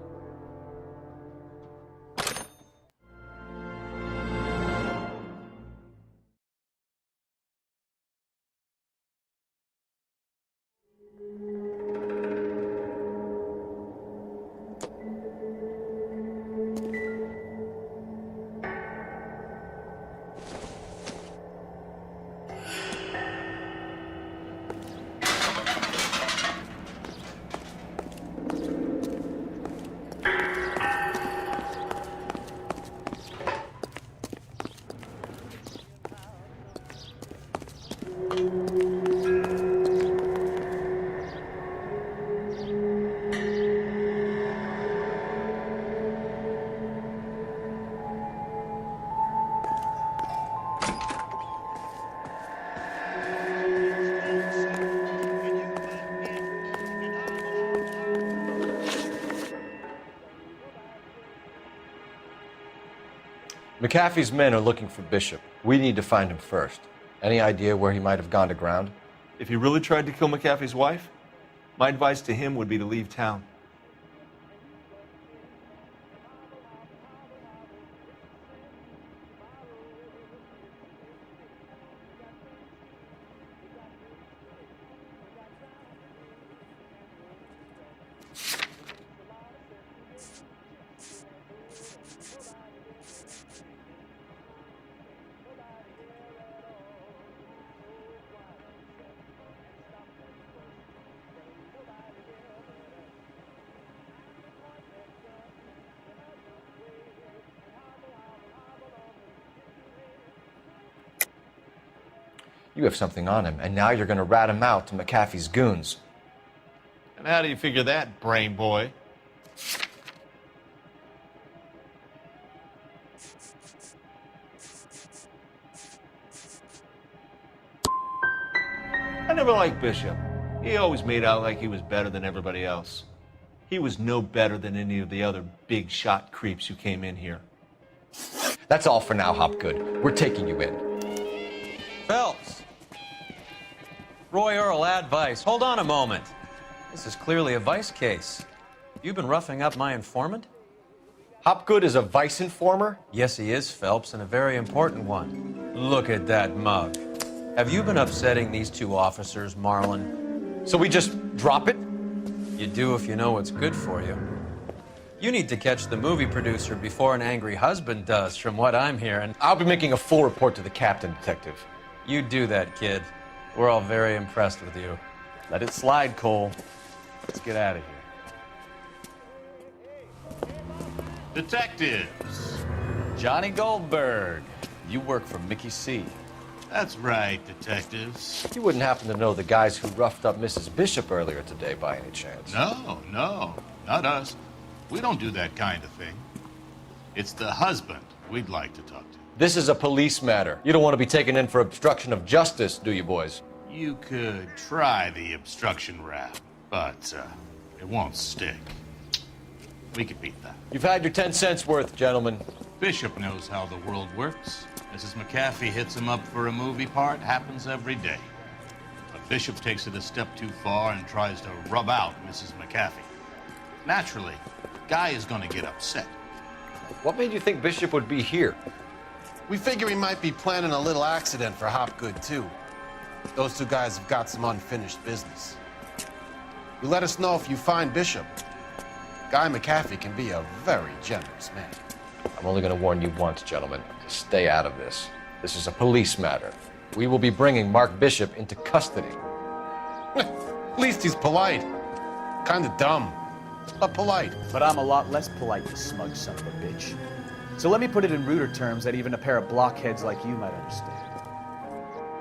McAfee's men are looking for Bishop. We need to find him first. Any idea where he might have gone to ground? If he really tried to kill McAfee's wife, my advice to him would be to leave town. You have something on him, and now you're going to rat him out to McAfee's goons. And how do you figure that, brain boy? I never liked Bishop. He always made out like he was better than everybody else. He was no better than any of the other big shot creeps who came in here. That's all for now, Hopgood. We're taking you in. Phelps! Roy Earl, ad vice. Hold on a moment. This is clearly a vice case. You've been roughing up my informant? Hopgood is a vice informer? Yes, he is, Phelps, and a very important one. Look at that mug. Have you been upsetting these two officers, Marlin? So we just drop it? You do if you know what's good for you. You need to catch the movie producer before an angry husband does, from what I'm hearing. I'll be making a full report to the captain, Detective. You do that, kid. We're all very impressed with you. Let it slide, Cole. Let's get out of here. Detectives. Johnny Goldberg. You work for Mickey C. That's right, detectives. You wouldn't happen to know the guys who roughed up Mrs. Bishop earlier today by any chance? No, not us. We don't do that kind of thing. It's the husband we'd like to talk to. This is a police matter. You don't want to be taken in for obstruction of justice, do you, boys? You could try the obstruction rap, but it won't stick. We could beat that. You've had your 10 cents worth, gentlemen. Bishop knows how the world works. Mrs. McAfee hits him up for a movie part. Happens every day. But Bishop takes it a step too far and tries to rub out Mrs. McAfee. Naturally, Guy is going to get upset. What made you think Bishop would be here? We figure he might be planning a little accident for Hopgood, too. Those two guys have got some unfinished business. You let us know if you find Bishop. Guy McAfee can be a very generous man. I'm only going to warn you once, gentlemen. To stay out of this. This is a police matter. We will be bringing Mark Bishop into custody. At least he's polite. Kind of dumb, but polite. But I'm a lot less polite, you smug son of a bitch. So let me put it in ruder terms that even a pair of blockheads like you might understand.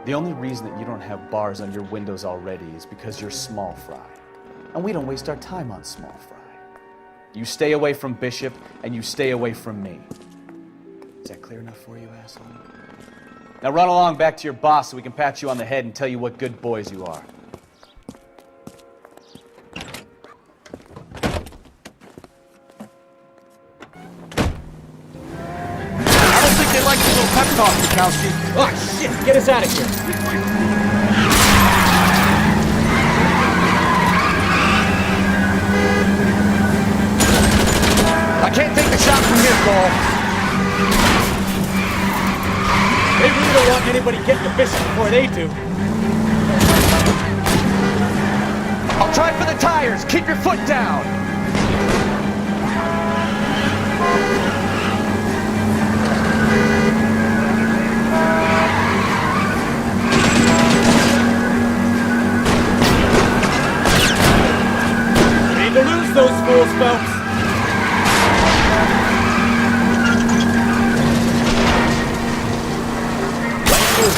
The only reason that you don't have bars on your windows already is because you're small fry. And we don't waste our time on small fry. You stay away from Bishop, and you stay away from me. Is that clear enough for you, asshole? Now run along back to your boss so we can pat you on the head and tell you what good boys you are. I don't think they like the little pep talk, Mikowski. Oh, shit! Get us out of here! I can't take the shot from here, Cole. They really don't want anybody getting to Bishop before they do. I'll try for the tires. Keep your foot down. Need to lose those fools, folks.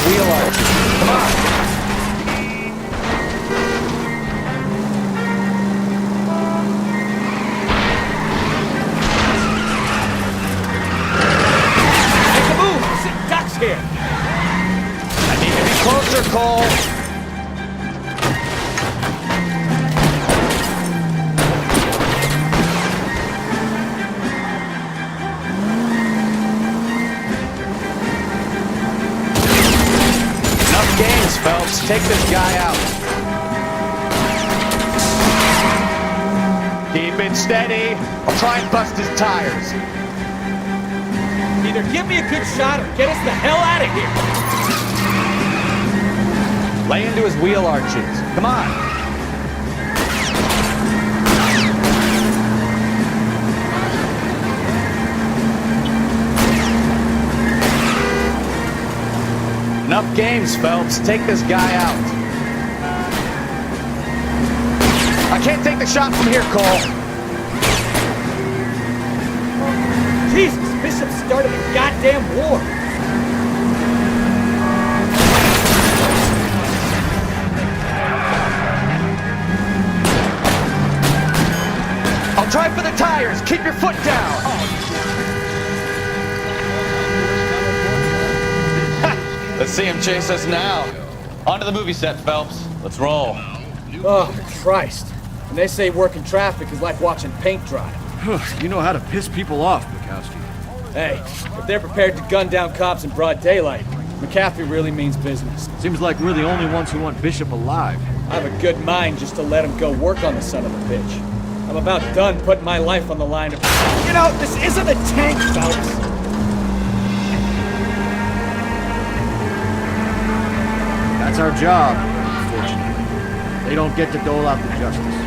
Wheel arch. Come on. Make a move! Sit ducks here! I need to be closer, Cole. Phelps. Take this guy out. Keep it steady. I'll try and bust his tires. Either give me a good shot or get us the hell out of here. Lay into his wheel arches. Come on. Enough games, Phelps. Take this guy out. I can't take the shot from here, Cole. Jesus, Bishop started a goddamn war. I'll try for the tires. Keep your foot down. Let's see him chase us now. Onto the movie set, Phelps. Let's roll. Oh, Christ. And they say working traffic is like watching paint dry. You know how to piss people off, Bukowski. Hey, if they're prepared to gun down cops in broad daylight, McAfee really means business. Seems like we're the only ones who want Bishop alive. I have a good mind just to let him go work on the son of a bitch. I'm about done putting my life on the line. You know, this isn't a tank, Phelps. That's our job, unfortunately. They don't get to dole out the justice.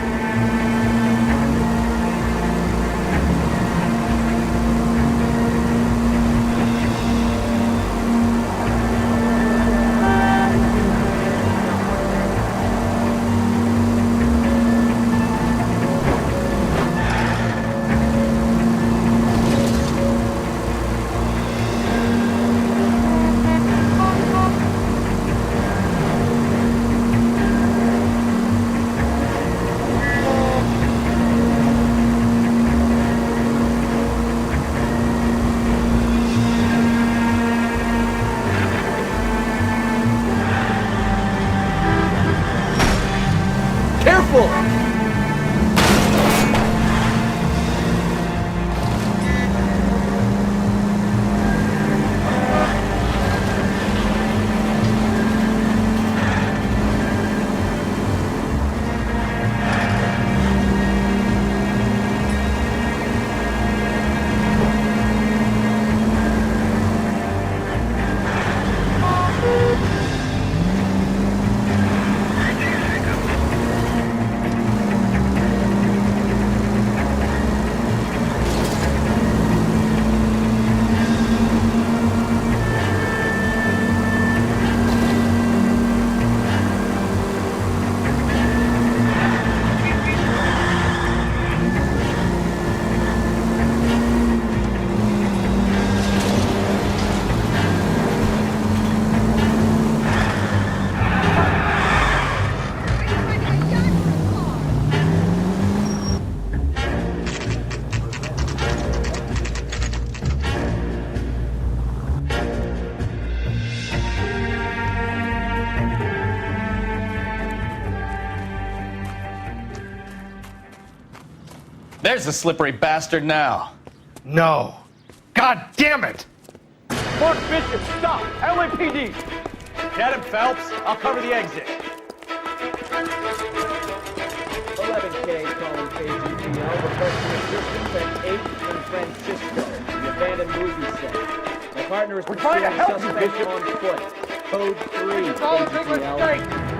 There's the slippery bastard now. No. God damn it! Mark Bishop, stop! LAPD! Get him, Phelps. I'll cover the exit. 11K calling KGPL, requesting assistance at 8th and Francisco, the abandoned movie set. My partner is pursuing a suspect on foot. Code 3, KGPL.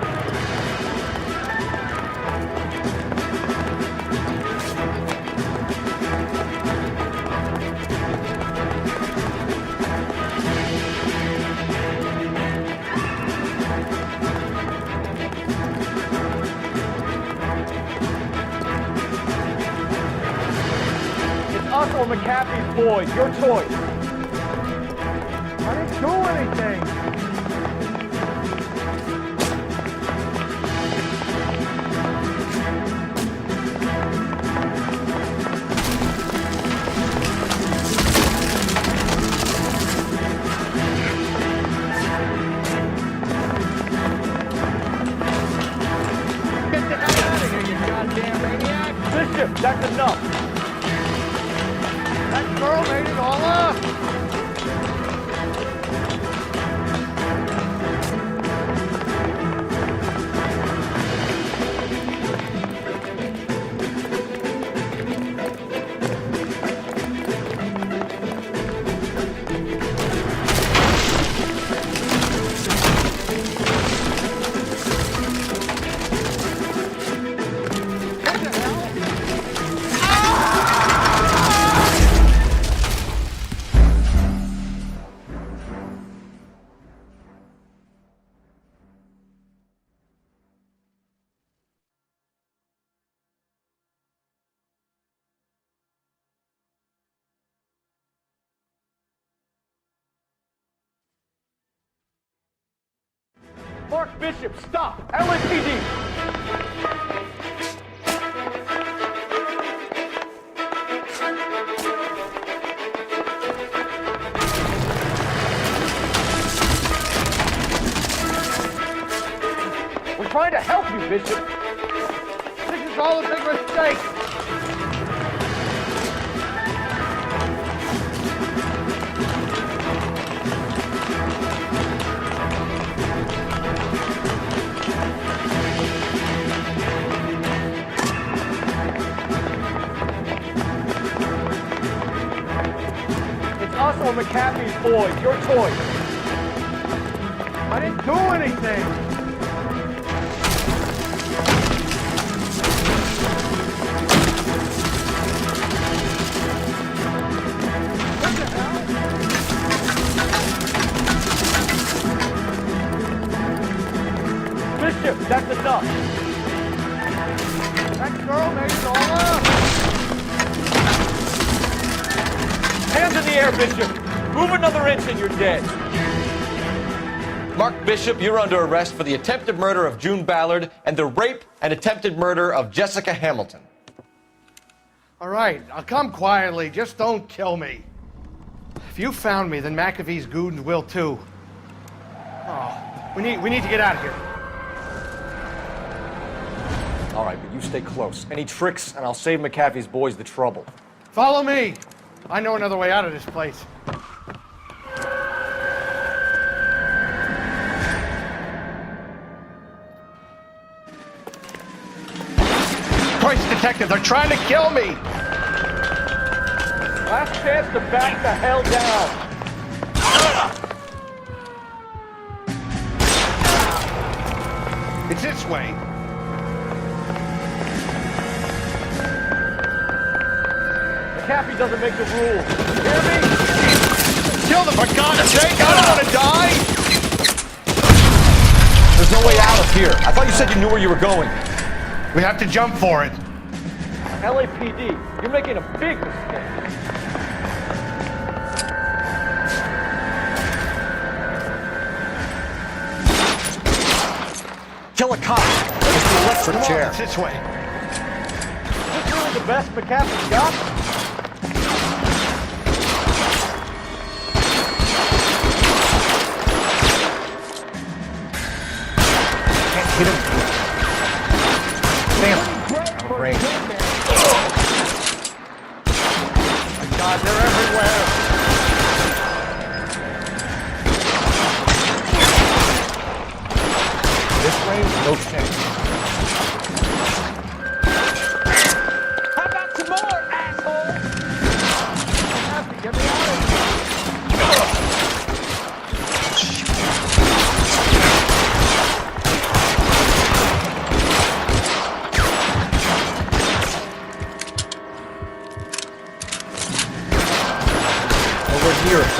Us or McAfee's boys, your choice. I didn't do anything. Get the hell out of here, you goddamn maniac! Bishop, that's enough. That girl made it all up! Mark Bishop, stop! LAPD! We're trying to help you, Bishop. This is all a big mistake. Or McAfee's boys, your choice. I didn't do anything. What the hell? Bishop, that's enough. That girl made it all up. Hands in the air, Bishop. Move another inch and you're dead. Mark Bishop, you're under arrest for the attempted murder of June Ballard and the rape and attempted murder of Jessica Hamilton. All right, I'll come quietly. Just don't kill me. If you found me, then McAfee's goons will too. Oh, we need to get out of here. All right, but you stay close. Any tricks, and I'll save McAfee's boys the trouble. Follow me. I know another way out of this place. Christ, detective, they're trying to kill me! Last chance to back the hell down. It's this way. McAfee doesn't make the rules. You hear me? Kill them, for God's sake! I don't want to die! There's no way out of here. I thought you said you knew where you were going. We have to jump for it. LAPD, you're making a big mistake. Kill a cop. It's the electric chair. It's this way. Is this really the best McAfee's got? Can't hit him. Damn it. I'm afraid. My God, they're everywhere. This range, no chance. How about some more, asshole? You have to get me out of here. Over here, it's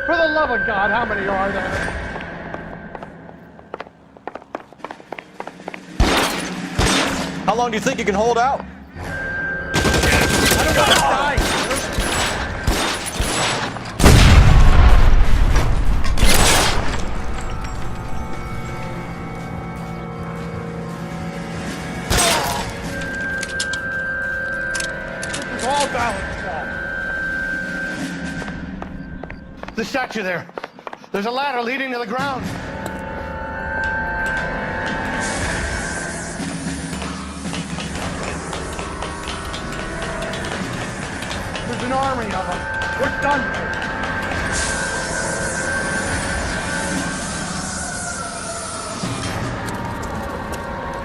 For the love of God, how many are there? How long do you think you can hold out? I don't want to die. This is all Ballard's fault. The statue there. There's a ladder leading to the ground. There's an army of them. We're done here.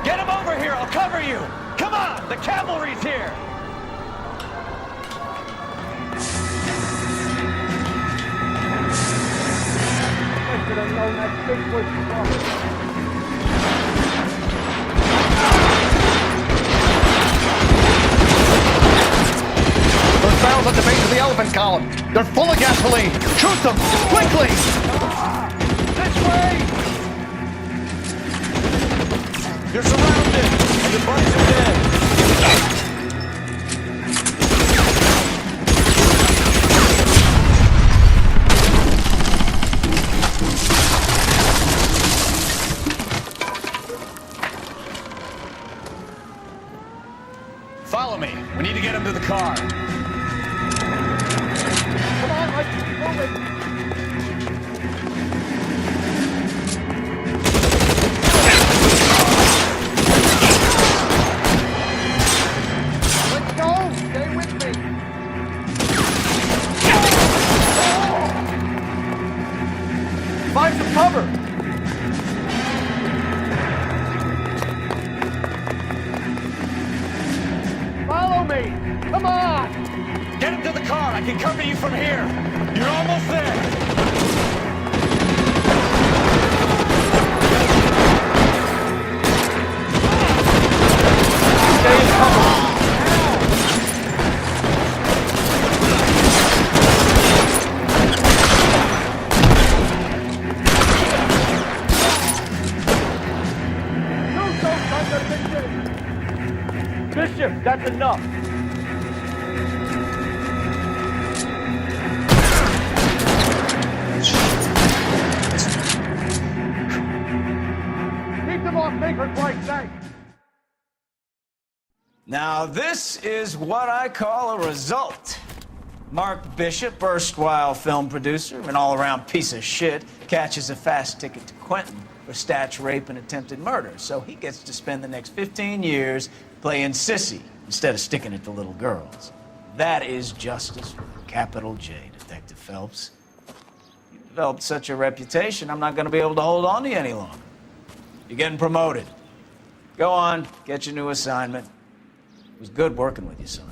Get them over here. I'll cover you. Come on. The cavalry's here. I should have known that thing was coming. Those barrels at the base of the elephant column. They're full of gasoline. Shoot them! Quickly! This way! You're surrounded, and your buddies are dead. Follow me. We need to get him to the car. Come on, let's keep moving. Let's go. Stay with me. Find some cover. Follow me. Come on. Get him to the car. I can cover you from here. You're almost there. Stay in cover. Bishop, that's enough. Keep them off me, for Christ's sake. Now, this is what I call a result. Mark Bishop, erstwhile film producer and all-around piece of shit, catches a fast ticket to Quentin for statch rape and attempted murder. So he gets to spend the next 15 years playing sissy instead of sticking it to little girls. That is justice with a capital J, Detective Phelps. You've developed such a reputation, I'm not going to be able to hold on to you any longer. You're getting promoted. Go on, get your new assignment. It was good working with you, son.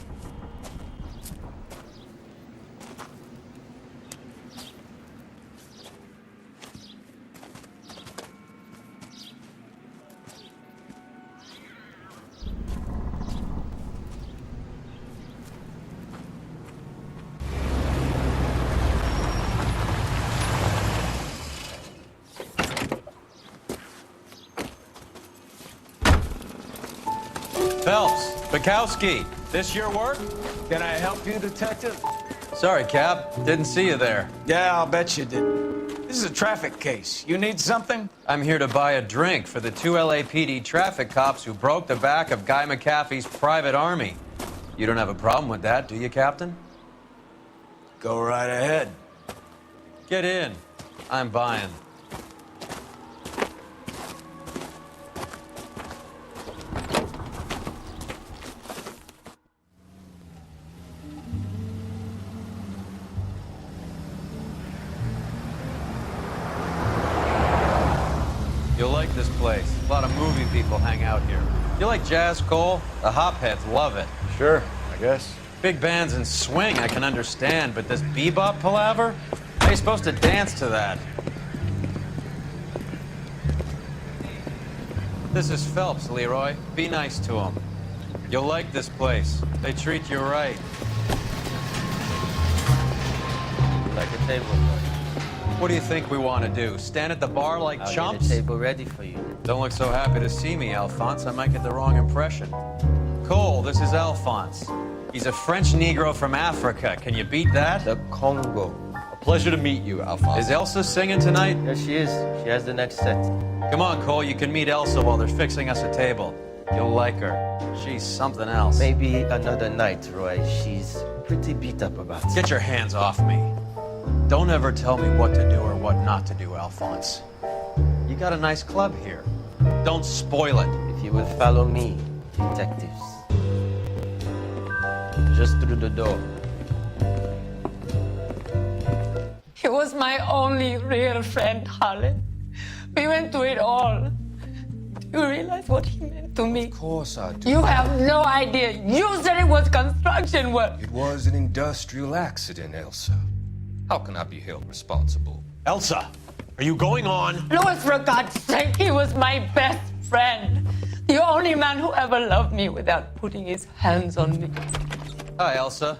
Phelps, Bukowski, this your work? Can I help you, Detective? Sorry, Cap. Didn't see you there. Yeah, I'll bet you didn't. This is a traffic case. You need something? I'm here to buy a drink for the 2 LAPD traffic cops who broke the back of Guy McAfee's private army. You don't have a problem with that, do you, Captain? Go right ahead. Get in. I'm buying. You'll like this place. A lot of movie people hang out here. You like jazz, Cole? The hopheads love it. Sure, I guess. Big bands and swing I can understand, but this bebop palaver? How are you supposed to dance to that? This is Phelps, Leroy. Be nice to him. You'll like this place. They treat you right. Like a table. What do you think we want to do? Stand at the bar like I'll chumps? get a table ready for you. Don't look so happy to see me, Alphonse. I might get the wrong impression. Cole, this is Alphonse. He's a French Negro from Africa. Can you beat that? The Congo. A pleasure to meet you, Alphonse. Is Elsa singing tonight? Yes, she is. She has the next set. Come on, Cole. You can meet Elsa while they're fixing us a table. You'll like her. She's something else. Maybe another night, Roy. She's pretty beat up about it. Get your hands off me. Don't ever tell me what to do or what not to do, Alphonse. You got a nice club here. Don't spoil it. If you will follow me, detectives. Just through the door. He was my only real friend, Harlan. We went through it all. Do you realize what he meant to me? Of course I do. You have no idea. You said it was construction work. It was an industrial accident, Elsa. How can I be held responsible? Elsa, are you going on? Louis, for God's sake, he was my best friend. The only man who ever loved me without putting his hands on me. Hi, Elsa.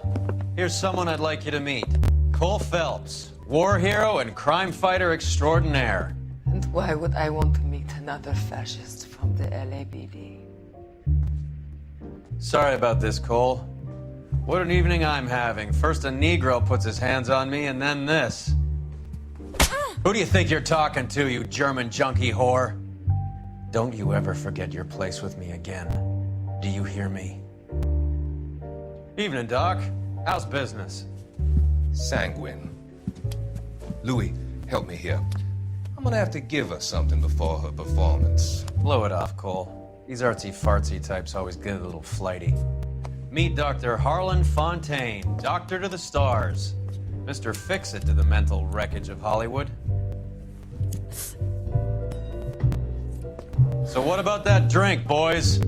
Here's someone I'd like you to meet. Cole Phelps, war hero and crime fighter extraordinaire. And why would I want to meet another fascist from the LAPD. Sorry about this, Cole. What an evening I'm having. First a Negro puts his hands on me, and then this. Who do you think you're talking to, you German junkie whore? Don't you ever forget your place with me again. Do you hear me? Evening, Doc. How's business? Sanguine. Louis, help me here. I'm gonna have to give her something before her performance. Blow it off, Cole. These artsy-fartsy types always get a little flighty. Meet Dr. Harlan Fontaine, doctor to the stars. Mr. Fix-It to the mental wreckage of Hollywood. So what about that drink, boys?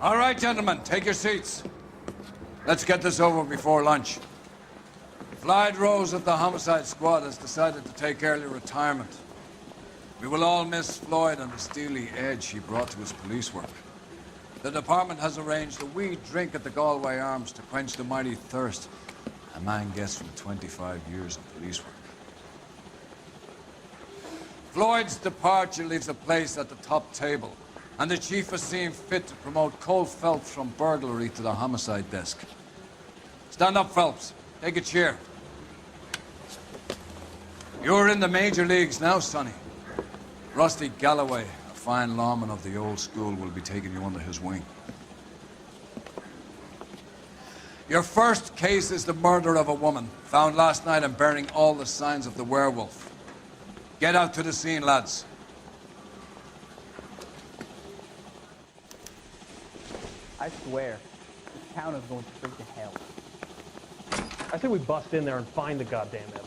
All right, gentlemen, take your seats. Let's get this over before lunch. Floyd Rose of the Homicide Squad has decided to take early retirement. We will all miss Floyd and the steely edge he brought to his police work. The department has arranged a wee drink at the Galway Arms to quench the mighty thirst a man gets from 25 years of police work. Floyd's departure leaves a place at the top table, and the chief has seen fit to promote Cole Phelps from burglary to the homicide desk. Stand up, Phelps. Take a chair. You're in the major leagues now, Sonny. Rusty Galloway, a fine lawman of the old school, will be taking you under his wing. Your first case is the murder of a woman, found last night and bearing all the signs of the werewolf. Get out to the scene, lads. I swear, this town is going straight to hell. I say we bust in there and find the goddamn evidence.